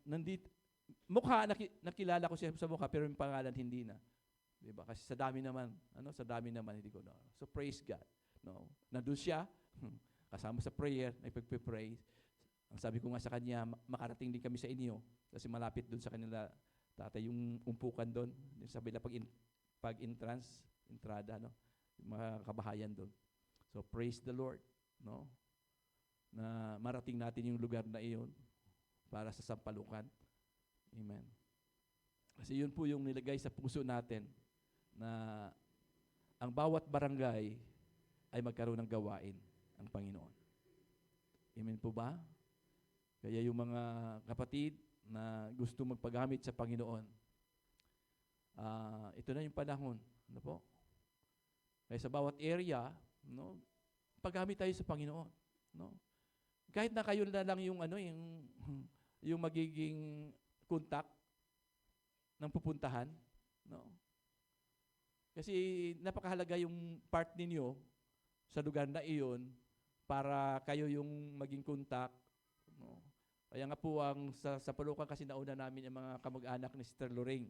nandito, nakilala ko siya sa mukha, pero yung pangalan hindi na. Diba? Kasi sa dami naman, hindi ko na. So praise God. No? Nandun siya, kasama sa prayer, nagpag-pray. Ang sabi ko nga sa kanya, makarating din kami sa inyo, kasi malapit dun sa kanila, tatay, yung umpukan doon, sabi na pag-entrance, entrada, no? Yung mga kabahayan doon. So, praise the Lord, no? Na marating natin yung lugar na iyon para sa sampalukan. Amen. Kasi yun po yung nilagay sa puso natin na ang bawat barangay ay magkaroon ng gawain ang Panginoon. Amen po ba? Kaya yung mga kapatid na gusto magpagamit sa Panginoon, ito na yung panahon. Ano po? Kaya sa bawat area, no, paggamit tayo sa Panginoon, no? Kahit na kayo na lang yung yung magiging contact ng pupuntahan, no? Kasi napakahalaga yung part ninyo sa lugar na iyon para kayo yung maging contact, no? Kaya nga po sa Palucan kasi nauna namin yung mga kamag-anak ni Sister Lorraine.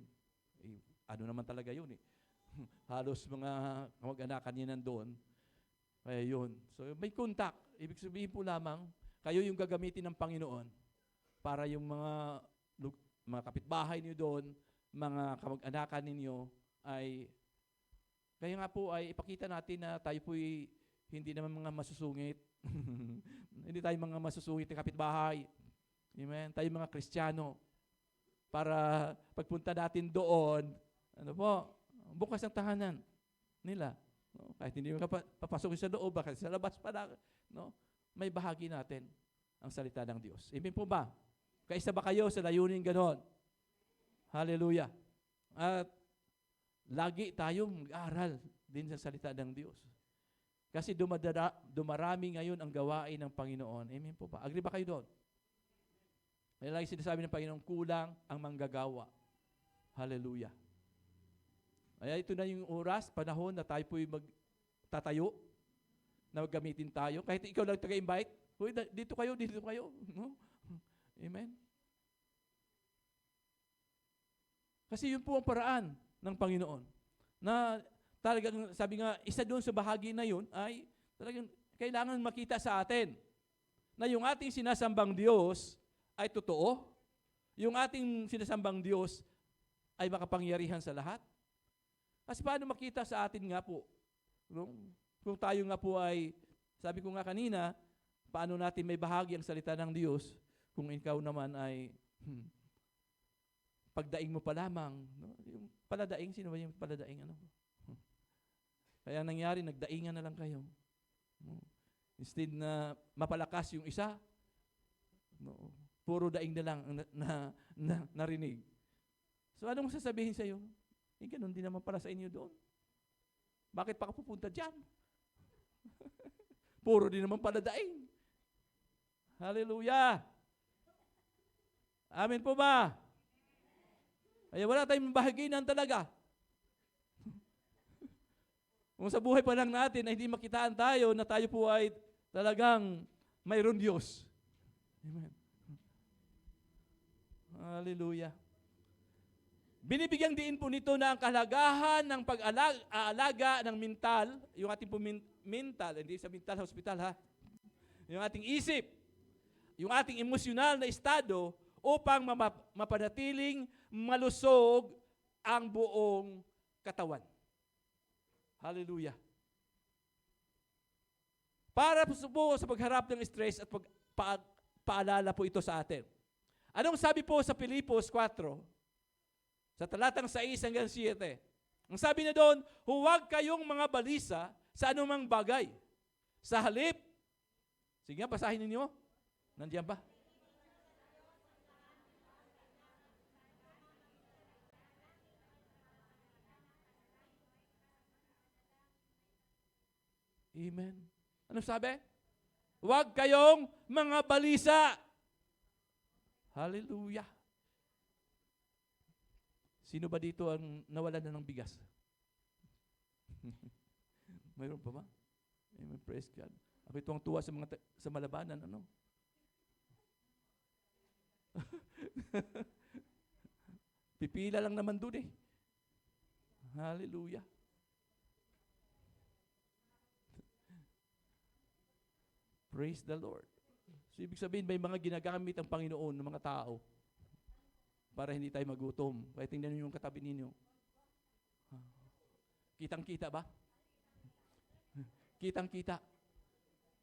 Naman talaga yun eh. Halos mga kamag-anakan niya nandoon. Kaya yun. So may contact. Ibig sabihin po lamang, kayo yung gagamitin ng Panginoon para yung mga kapitbahay niyo doon, mga kamag-anakan ninyo ay, kaya nga po ay ipakita natin na tayo po'y hindi naman mga masusungit. Hindi tayo mga masusungit na kapitbahay. Amen? Tayo mga Kristiyano. Para pagpunta natin doon, bukas ang tahanan nila. No? Kahit hindi mo papasok sa loob, bakit sa labas pa lang, no? May bahagi natin ang salita ng Diyos. Amen po ba? Kaisa ba kayo sa layunin ganon? Hallelujah. At lagi tayong mag-aral din sa salita ng Diyos. Kasi dumarami ngayon ang gawain ng Panginoon. Amen po ba? Agree ba kayo doon? May lagi sinasabi ng Panginoon, kulang ang manggagawa. Hallelujah. Kaya ito na yung oras, panahon na tayo po'y magtatayo, na maggamitin tayo. Kahit ikaw lang taga-invite, dito kayo. No? Amen? Kasi yun po ang paraan ng Panginoon. Na talagang, sabi nga, isa doon sa bahagi na yun ay talagang kailangan makita sa atin na yung ating sinasambang Diyos ay totoo. Yung ating sinasambang Diyos ay makapangyarihan sa lahat. Kasi paano makita sa atin nga po? Kung tayo nga po ay, sabi ko nga kanina, paano natin may bahagi ang salita ng Diyos kung ikaw naman ay pagdaing mo pa lamang. No? Yung paladaing, sino ba yung paladaing? Kaya nangyari, nagdaingan na lang kayo. No? Instead na mapalakas yung isa, no? Puro daing na lang na narinig. So anong sasabihin sa'yo? Ganun din naman pala sa inyo doon. Bakit pa ka pupunta dyan? Puro din naman pala daing. Hallelujah! Amen po ba? Kaya wala tayong bahaginan talaga. Kung sa buhay pa lang natin ay hindi makitaan tayo na tayo po ay talagang mayroon Diyos. Amen. Hallelujah. Binibigyan din po nito na ang kahalagahan ng pag-aalaga ng mental, yung ating po mental, hindi sa mental hospital ha, yung ating isip, yung ating emosyonal na estado upang mapanatiling malusog ang buong katawan. Hallelujah. Para po sa pagharap ng stress at paalala po ito sa atin. Anong sabi po sa Filipos 4, sa talatang 6 hanggang 7? Ang sabi na doon, huwag kayong mga balisa sa anumang bagay. Sa halip, sige nga, basahin ninyo. Nandiyan ba? Amen. Ano sabi? Huwag kayong mga balisa. Hallelujah. Sino ba dito ang nawalan na ng bigas? Mayroon pa ba? Amen. Praise God. Ako tuwang-tuwa sa malabanan. Ano? Pipila lang naman doon eh. Hallelujah. Praise the Lord. So, ibig sabihin, may mga ginagamit ang Panginoon ng mga tao para hindi tayo magutom. Kaya tingnan niyo yung katabi ninyo. Kitang-kita ba? Kitang-kita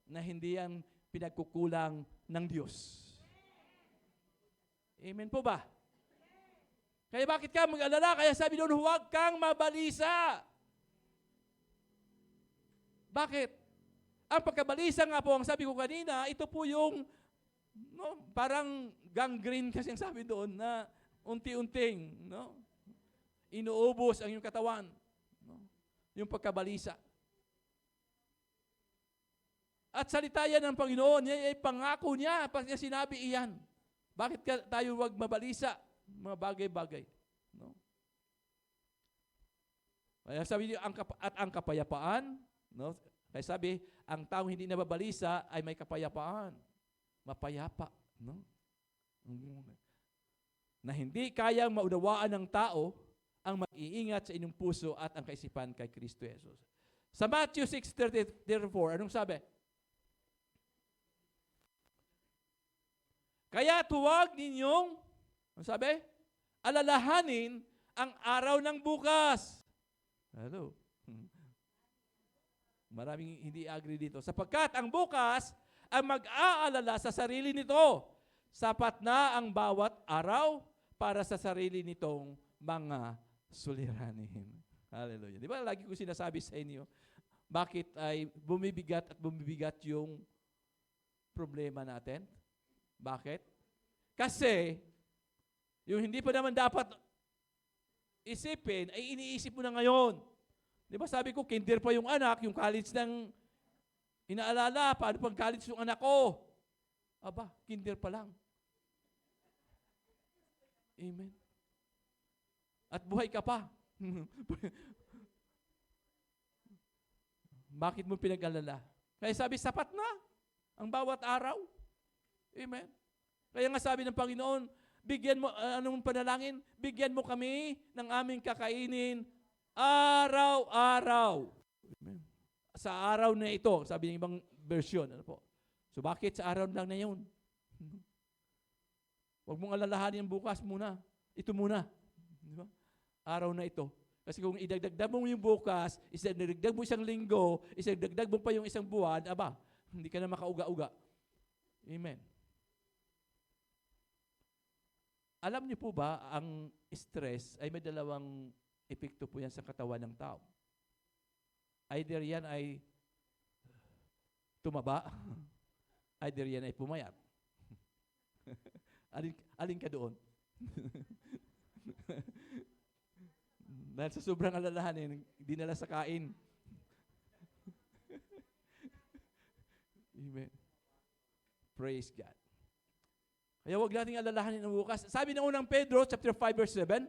na hindi yan pinagkukulang ng Diyos. Amen po ba? Kaya bakit ka mag-alala? Kaya sabi doon, huwag kang mabalisa. Bakit? Ang pagkabalisa nga po, ang sabi ko kanina, ito po yung parang gangrene kasi ang sabi doon na unti-unting inuubos ang iyong katawan. Yung pagkabalisa. At salita yan ng Panginoon, ay pangako niya, pag niya sinabi iyan. Bakit tayo huwag mabalisa? Mga bagay-bagay. Kaya sabi niyo, ang kapayapaan, kaya sabi, ang taong hindi nababalisa ay may kapayapaan. Mapayapa. Na hindi kayang maunawaan ng tao ang mag-iingat sa inyong puso at ang kaisipan kay Kristo Jesus. Sa Matthew 6:34, anong sabi? Kaya huwag ninyong, anong sabi? Alalahanin ang araw ng bukas. Hello. Maraming hindi agree dito. Sapagkat ang bukas ang mag-aalala sa sarili nito. Sapat na ang bawat araw para sa sarili nitong mga suliranin. Hallelujah. Di ba lagi ko sinasabi sa inyo, bakit ay bumibigat at bumibigat yung problema natin? Bakit? Kasi, yung hindi pa naman dapat isipin, ay iniisip mo na ngayon. Di ba sabi ko, kinder pa yung anak, yung college ng inaalala, paano pag college yung anak ko? Aba, kinder pa lang. Amen. At buhay ka pa. Bakit mo pinag-alala? Kaya sabi, sapat na ang bawat araw. Amen. Kaya nga sabi ng Panginoon, bigyan mo, anong panalangin? Bigyan mo kami ng aming kakainin araw-araw. Amen. Sa araw na ito, sabi ng ibang version. Ano po? So bakit sa araw lang na yun? Huwag mong alalahanin yung bukas muna. Ito muna. Di ba? Araw na ito. Kasi kung idagdag mo yung bukas, idagdag mo isang linggo, idagdag mo pa yung isang buwan, aba, hindi ka na makauga-uga. Amen. Alam niyo po ba, ang stress ay may dalawang epekto po yan sa katawan ng tao. Either yan ay tumaba, either yan ay pumayat. Alin ka doon? Dahil sa sobrang alalahanin, dinala sa kain. Amen. Praise God. Kaya huwag nating alalahanin ang bukas. Sabi ng unang Pedro, chapter 5, verse 7,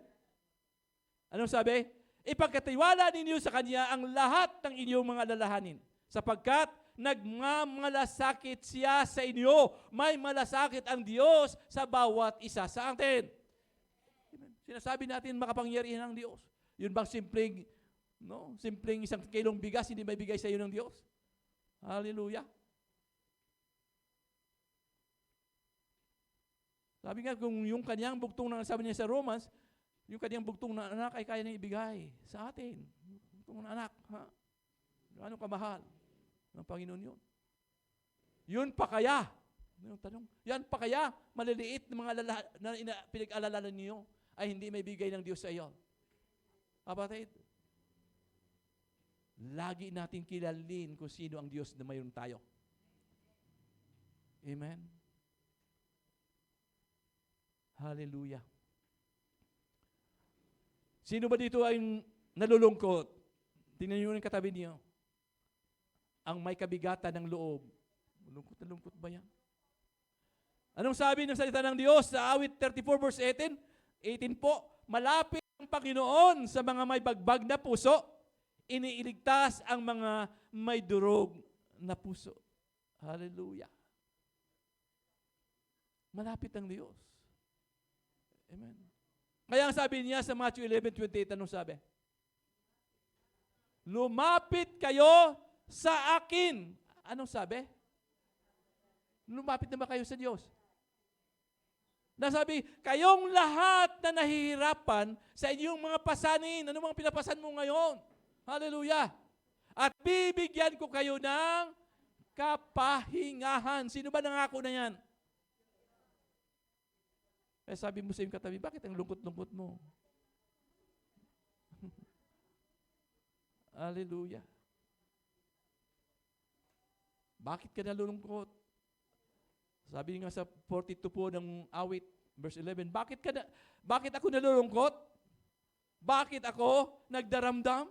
anong sabi? Ipagkatiwala ninyo sa Kanya ang lahat ng inyong mga alalahanin, sapagkat nagmamalasakit siya sa inyo. May malasakit ang Diyos sa bawat isa sa atin. Sinasabi natin makapangyarihan ng Diyos. Yun bang simpleng isang kilong bigas hindi may bigay sa iyo ng Diyos? Hallelujah. Sabi nga, kung yung kanyang bugtong na, sabi niya sa Romans, yung kanyang bugtong na anak ay kaya niyang ibigay sa atin. Bugtong na anak, ha? Ano kamahal ng Panginoon yun? Yun pa kaya? Yung tanong, yan pa kaya maliliit na mga pinag-alala niyo ay hindi may bigay ng Diyos sa iyo? Kapatid, lagi natin kilalin kung sino ang Diyos na mayroon tayo. Amen? Hallelujah. Sino ba dito ay nalulungkot? Tingnan niyo yung katabi niyo. Ang may kabigatan ng loob. Lungkot na lungkot ba yan? Anong sabi ng salita ng Diyos sa awit 34 verse 18? 18 po, malapit ang Panginoon sa mga may bagbag na puso, iniiligtas ang mga may durog na puso. Hallelujah. Malapit ang Diyos. Amen. Kaya ang sabi niya sa Matthew 11:28, anong sabi? Lumapit kayo sa akin. Anong sabi? Lumapit na ba kayo sa Diyos? Nasabi, kayong lahat na nahihirapan sa inyong mga pasanin. Ano mga pinapasan mo ngayon? Hallelujah. At bibigyan ko kayo ng kapahingahan. Sino ba nangako na yan? Eh sabi mo sa iyong katabi, bakit ang lungkot-lungkot mo? Hallelujah. Bakit ka nalulungkot? Sabi nga sa 42 po ng awit, verse 11, bakit ako nalulungkot? Bakit ako nagdaramdam?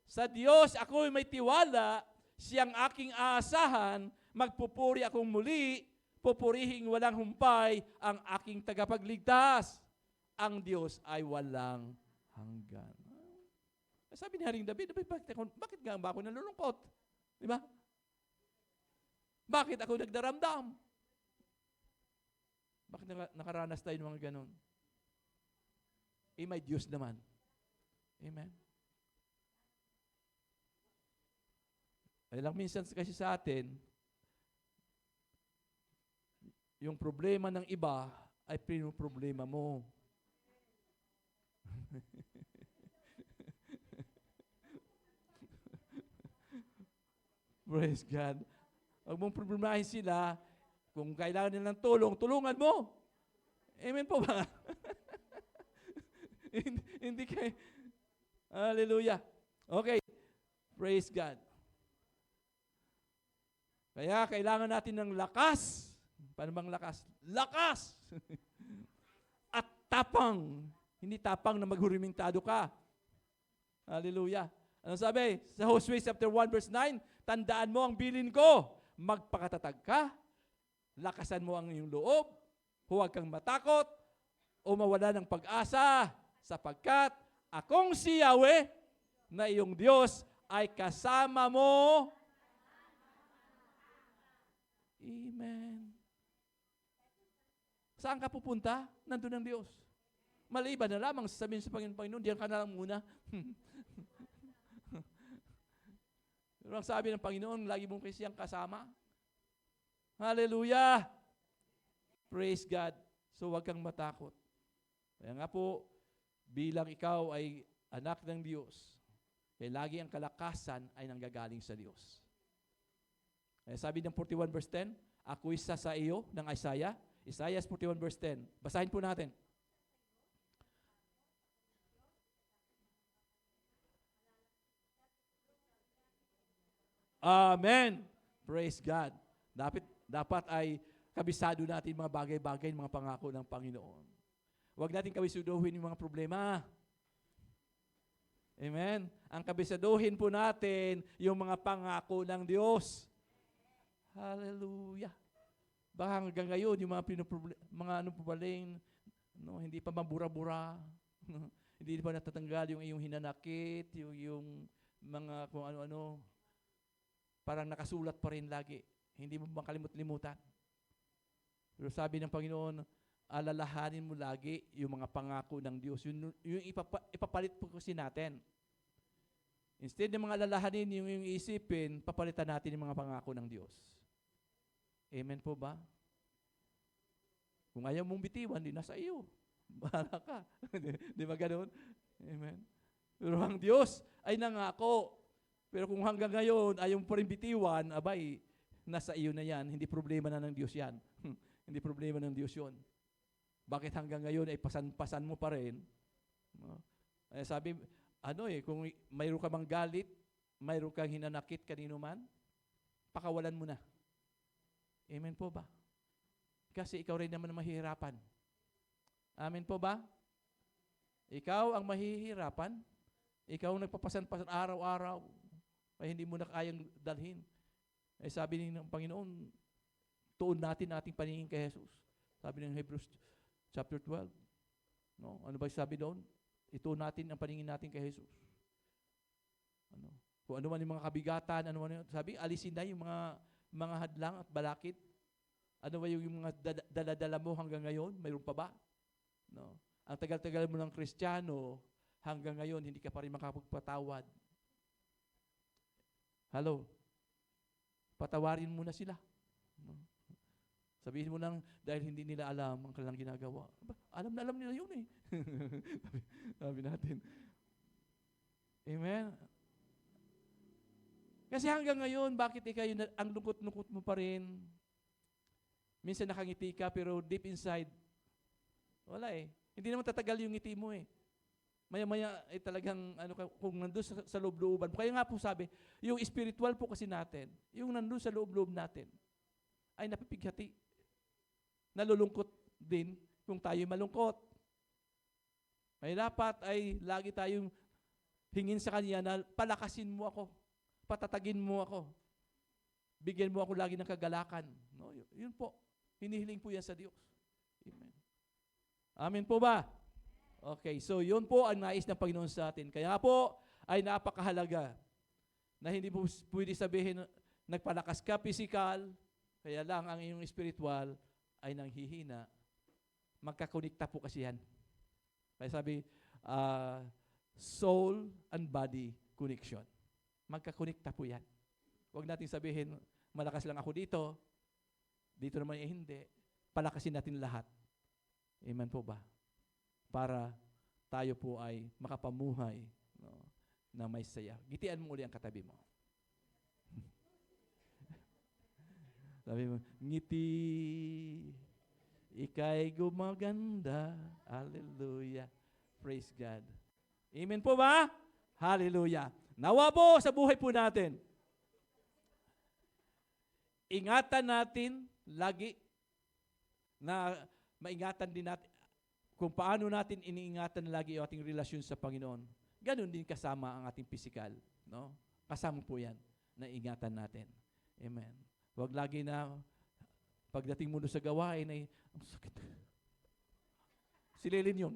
Sa Diyos ako may tiwala, siyang aking aasahan, magpupuri akong muli, pupurihing walang humpay ang aking tagapagligtas. Ang Diyos ay walang hanggan. Sabi ni Haring David, bakit nga ba ako nalulungkot? Di ba? Bakit ako nagdaramdam? Bakit nakaranas tayo ng mga ganon? Eh, may Diyos naman. Amen? Ay lang minsan kasi sa atin, yung problema ng iba ay problema mo. Praise God. Huwag mong problemahin sila. Kung kailangan nila ng tulong, tulungan mo. Amen po ba? Hindi kayo. Hallelujah. Okay. Praise God. Kaya kailangan natin ng lakas. Paano bang lakas? Lakas! At tapang. Hindi tapang na maghurimintado ka. Hallelujah. Ano sabi? Sa Hosea chapter 1 verse 9, tandaan mo ang bilin ko. Magpakatatag ka, lakasan mo ang iyong loob, huwag kang matakot, o mawala ng pag-asa, sapagkat akong si Yahweh na iyong Diyos ay kasama mo. Amen. Saan ka pupunta? Nandun ang Diyos. Maliban na lamang sasabihin sa Panginoon, diyan ka na lang muna. Pero ang sabi ng Panginoon, lagi mong siyang kasama. Hallelujah! Praise God. So huwag kang matakot. Kaya nga po, bilang ikaw ay anak ng Diyos, kaya lagi ang kalakasan ay nanggagaling sa Diyos. Kaya sabi ng 41 verse 10, ako isa sa iyo ng Isaiah. Isaiah 41 verse 10. Basahin po natin. Amen. Praise God. Dapat ay kabisado natin mga bagay-bagay, mga pangako ng Panginoon. Huwag natin kabisuduhin yung mga problema. Amen. Ang kabisaduhin po natin yung mga pangako ng Diyos. Hallelujah. Baka hanggang ngayon, yung mga pubaling, hindi pa mabura-bura. Hindi pa natatanggal yung iyong hinanakit, yung mga kung ano-ano. Parang nakasulat pa rin lagi. Hindi mo makalimut-limutan. Pero sabi ng Panginoon, alalahanin mo lagi yung mga pangako ng Diyos. Yung ipapalit po kasi natin. Instead ng mga alalahanin, yung isipin, papalitan natin yung mga pangako ng Diyos. Amen po ba? Kung ayaw mong bitiwan, di nasa iyo. Bahala ka. Di ba ganoon? Amen. Pero ang Diyos ay nangako. Pero kung hanggang ngayon ayaw mo pa rin bitiwan, abay, nasa iyo na yan. Hindi problema na ng Diyos yan. Hindi problema ng Diyos yun. Bakit hanggang ngayon ay pasan-pasan mo pa rin? No? Sabi, kung mayroon ka mang galit, mayroon kang hinanakit kanino man, pakawalan mo na. Amen po ba? Kasi ikaw rin naman ang mahihirapan. Amen po ba? Ikaw ang mahihirapan. Ikaw ang nagpapasan-pasan araw-araw. Ay hindi mo na kayang dalhin. Sabi ng Panginoon, tuon natin ating paningin kay Jesus. Sabi ng Hebrews chapter 12. No? Ano ba sabi doon? Ituon natin ang paningin natin kay Jesus. Kung ano man yung mga kabigatan, ano man yung, sabi, alisin na yung mga hadlang at balakid. Ano ba yung mga dala-dala mo hanggang ngayon? Mayroon pa ba? No? Ang tagal-tagal mo ng Kristiyano, hanggang ngayon, hindi ka pa rin makapagpatawad. Hello? Patawarin mo na sila. No? Sabihin mo lang, dahil hindi nila alam ang kanilang ginagawa. Alam na alam nila yun eh. Sabi natin. Amen? Kasi hanggang ngayon, bakit ikaw ang lungkot-lungkot mo pa rin? Minsan nakangiti ka, pero deep inside, wala eh. Hindi naman tatagal yung ngiti mo eh. Maya-maya talagang kung nandun sa loob-looban. Kaya nga po sabi, yung spiritual po kasi natin, yung nandun sa loob-loob natin, ay napipighati. Nalulungkot din kung tayo malungkot. May dapat ay lagi tayong hingin sa Kanya na palakasin mo ako, patatagin mo ako, bigyan mo ako lagi ng kagalakan. No? Yun po, hinihiling po yan sa Diyos. Amen. Amen po ba? Okay, so yun po ang nais ng Panginoon sa atin. Kaya po ay napakahalaga na hindi po pwede sabihin nagpalakas ka physical, kaya lang ang iyong spiritual ay nanghihina. Magkakonekta po kasi yan. Kaya sabi, soul and body connection. Magkakonekta po yan. Huwag natin sabihin, malakas lang ako dito, dito naman hindi. Palakasin natin lahat. Amen po ba? Para tayo po ay makapamuhay, no, na may saya. Gitian mo uli ang katabi mo. Sabi mo, ngiti, ika'y gumaganda. Hallelujah. Praise God. Amen po ba? Hallelujah. Nawa po sa buhay po natin. Ingatan natin lagi na maingatan din natin kung paano natin iniingatan lagi yung ating relasyon sa Panginoon. Ganon din kasama ang ating physical. No? Kasama po yan na ingatan natin. Amen. Huwag lagi na pagdating mo sa gawain ay, ang sakit. Sililin yun.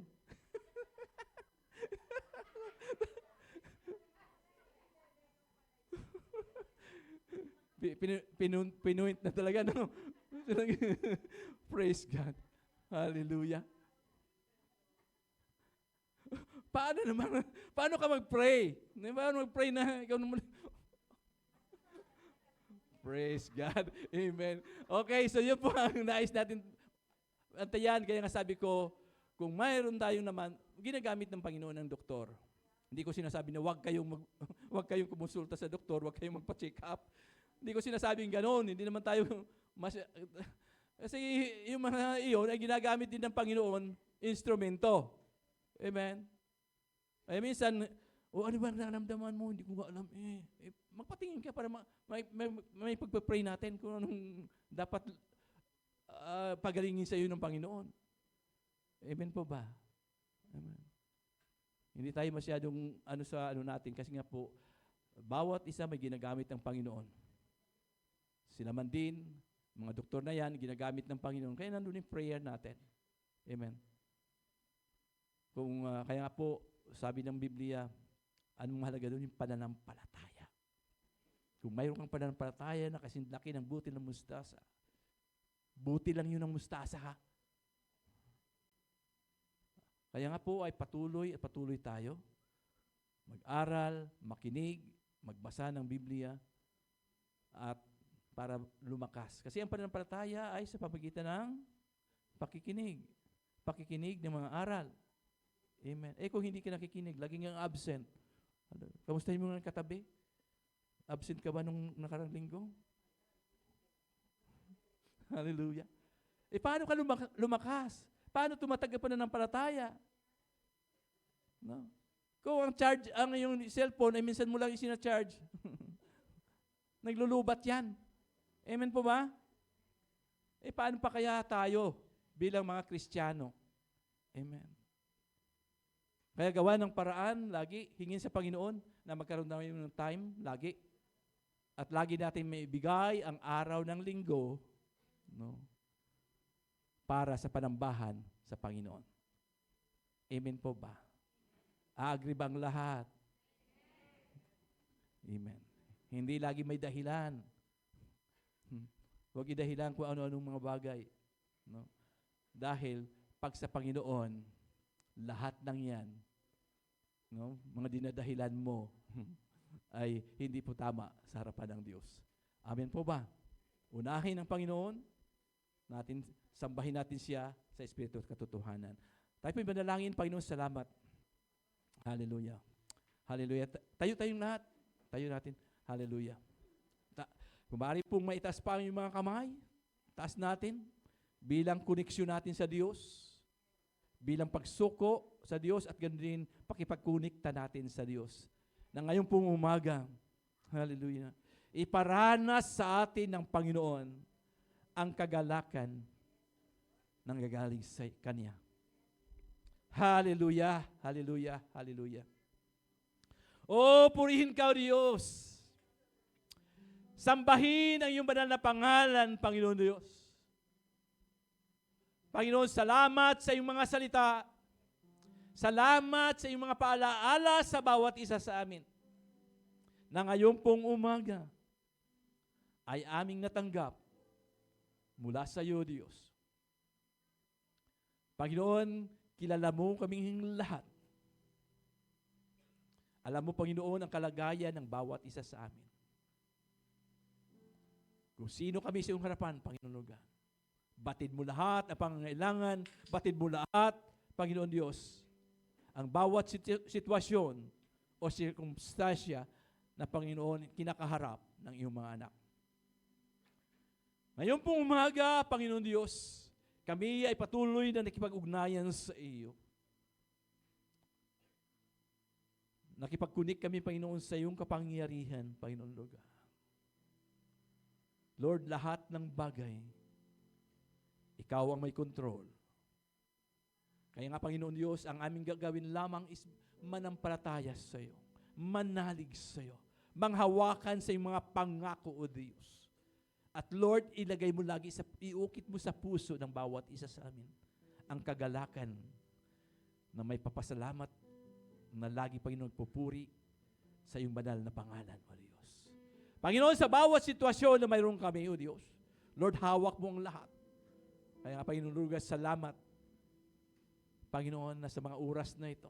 Pinuint na talaga. No? Praise God. Hallelujah. Paano ka mag-pray? Paano mag-pray na ikaw naman? Praise God. Amen. Okay, so yun po ang nais natin antayan. Kaya nga sabi ko, kung mayroon tayong naman, ginagamit ng Panginoon ng doktor. Hindi ko sinasabi na huwag kayong kumonsulta sa doktor, huwag kayong magpa-check up. Hindi ko sinasabing gano'n. Hindi naman tayo kasi yung mga iyon ay ginagamit din ng Panginoon instrumento. Amen. Ay minsan, ano ba ang nararamdaman mo? Hindi ko alam. Magpatingin ka para may pagpapray natin kung anong dapat pagalingin sa iyo ng Panginoon. Amen po ba? Amen. Hindi tayo masyadong sa natin kasi nga po, bawat isa may ginagamit ng Panginoon. Sila man din, mga doktor na yan, ginagamit ng Panginoon. Kaya nandun yung prayer natin. Amen. Kaya nga po, sabi ng Biblia, anong mahalaga doon? Yung pananampalataya. Kung mayroon kang pananampalataya na kasing laki ng butil ng mustasa, buti lang yun ng mustasa ha. Kaya nga po ay patuloy tayo. Mag-aral, makinig, magbasa ng Biblia, at para lumakas. Kasi ang pananampalataya ay sa pamagitan ng Pakikinig. Pakikinig ng mga aral. Amen. Kung hindi ka nakikinig, laging ang absent. Kamustahin mo ng katabi? Absent ka ba nung nakarang linggo? Hallelujah. Paano ka lumakas? Paano tumatag ka pa na ng palataya? No? Kung ang iyong cellphone ay minsan mo lang isina-charge. Naglulubat yan. Amen po ba? Paano pa kaya tayo bilang mga Kristiyano? Amen. Kaya gawa ng paraan, lagi, hingin sa Panginoon na magkaroon namin ng time, lagi. At lagi natin may ibigay ang araw ng linggo, no, para sa panambahan sa Panginoon. Amen po ba? Agree bang lahat? Amen. Hindi lagi may dahilan. Huwag idahilan kung ano-anong mga bagay. No? Dahil pag sa Panginoon, lahat ng yan, no, mga dinadahilan mo, ay hindi po tama sa harapan ng Diyos. Amen po ba? Unahin ang Panginoon, sambahin natin siya sa Espiritu at katotohanan. Tayo po ibanalangin, Panginoon, salamat. Hallelujah. Hallelujah. Tayo tayong lahat. Tayo natin. Hallelujah. Kung maaari pong maitaas pa ang mga kamay, taas natin, bilang koneksyon natin sa Diyos, bilang pagsuko sa Diyos, at ganoon din pakipagkunikta natin sa Diyos. Na ngayon pong umaga, hallelujah, iparanas sa atin ng Panginoon ang kagalakan ng gagaling sa Kanya. Hallelujah, hallelujah, hallelujah. Purihin ka, O Diyos. Sambahin ang iyong banal na pangalan, Panginoon Diyos. Panginoon, salamat sa iyong mga salita. Salamat sa iyong mga paalaala sa bawat isa sa amin. Na ngayon pong umaga ay aming natanggap mula sa iyo, Diyos. Panginoon, kilala mo kaming lahat. Alam mo, Panginoon, ang kalagayan ng bawat isa sa amin. Kung sino kami sa iyong harapan, Panginoon God. Batid mo lahat ang pangangailangan, batid mo lahat, Panginoon Diyos, ang bawat sitwasyon o sirkumstansya na, Panginoon, kinakaharap ng iyong mga anak. Ngayon pong umaga, Panginoon Diyos, kami ay patuloy na nakipag-ugnayan sa iyo. Nakipag-connect kami, Panginoon, sa iyong kapangyarihan, Panginoon Lord. Lord, lahat ng bagay, ikaw ang may control. Kaya nga, Panginoon Diyos, ang aming gagawin lamang is manampalataya sa iyo, manalig sa iyo, manghawakan sa iyong mga pangako, O Diyos. At Lord, ilagay mo lagi, iukit mo sa puso ng bawat isa sa amin ang kagalakan na may papasalamat na lagi, Panginoon, pupuri sa iyong banal na pangalan, O Diyos. Panginoon, sa bawat sitwasyon na mayroon kami, O Diyos, Lord, hawak mo ang lahat. Kaya nga, Panginoon, Lord, salamat, Panginoon, na sa mga oras na ito,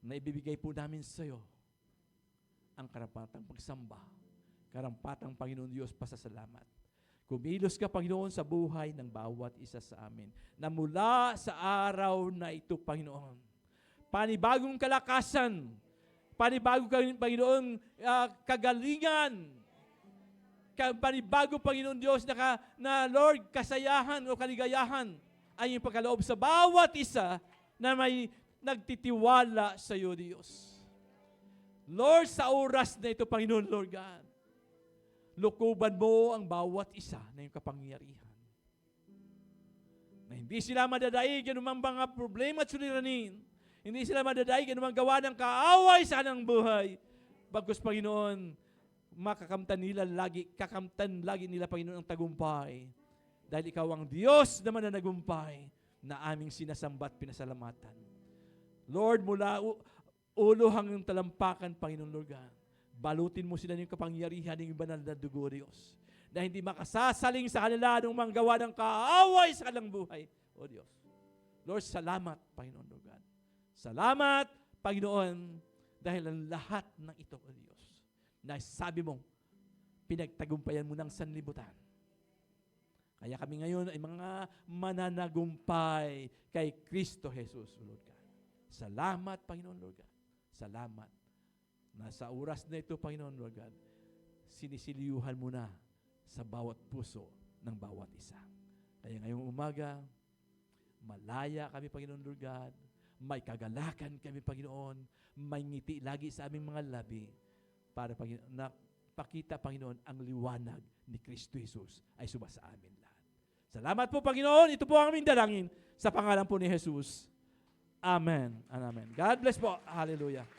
na ibibigay po namin sa iyo ang karapatang pagsamba, karampatang, Panginoon Diyos, pasasalamat. Kumilos ka, Panginoon, sa buhay ng bawat isa sa amin, na mula sa araw na ito, Panginoon, panibagong kalakasan, panibago, Panginoon, kagalingan, panibago, Panginoon Diyos, na Lord, kasayahan o kaligayahan ay yung pagkaloob sa bawat isa na may nagtitiwala sa iyo, Diyos. Lord, sa oras na ito, Panginoon, Lord God, lukuban mo ang bawat isa na yung kapangyarihan. Na hindi sila madadaig ng mga problema at suliranin. Hindi sila madadaig ng mga gawa ng kaaway sa kanilang buhay. Bagkus, Panginoon, kakamtan lagi nila, Panginoon, ang tagumpay. Dahil ikaw ang Diyos na mananagumpay na aming sinasamba at pinasalamatan. Lord, mula ulo hanggang talampakan, Panginoon Lord God, balutin mo sila ng kapangyarihan ng banal na dugo, Diyos, na hindi makasasaling sa kanila ng mga gawa ng kaaway sa kanilang buhay, O Diyos. Lord, salamat, Panginoon Lord God. Salamat, Panginoon, dahil ang lahat ng ito, O Diyos, na sabi mo, pinagtagumpayan mo ng sanlibutan. Kaya kami ngayon ay mga mananagumpay kay Kristo Jesus, Lord God. Salamat, Panginoon, Lord God. Salamat. Nasa oras na ito, Panginoon, Lord God, sinisiliuhan mo na sa bawat puso ng bawat isa. Kaya ngayong umaga, malaya kami, Panginoon, Lord God. May kagalakan kami, Panginoon. May ngiti lagi sa aming mga labi para, Panginoon, na pakita, Panginoon, ang liwanag ni Kristo Jesus ay sumasa amin lahat. Salamat po, Panginoon. Ito po ang aming dalangin sa pangalan po ni Jesus. Amen and amen. God bless po. Hallelujah.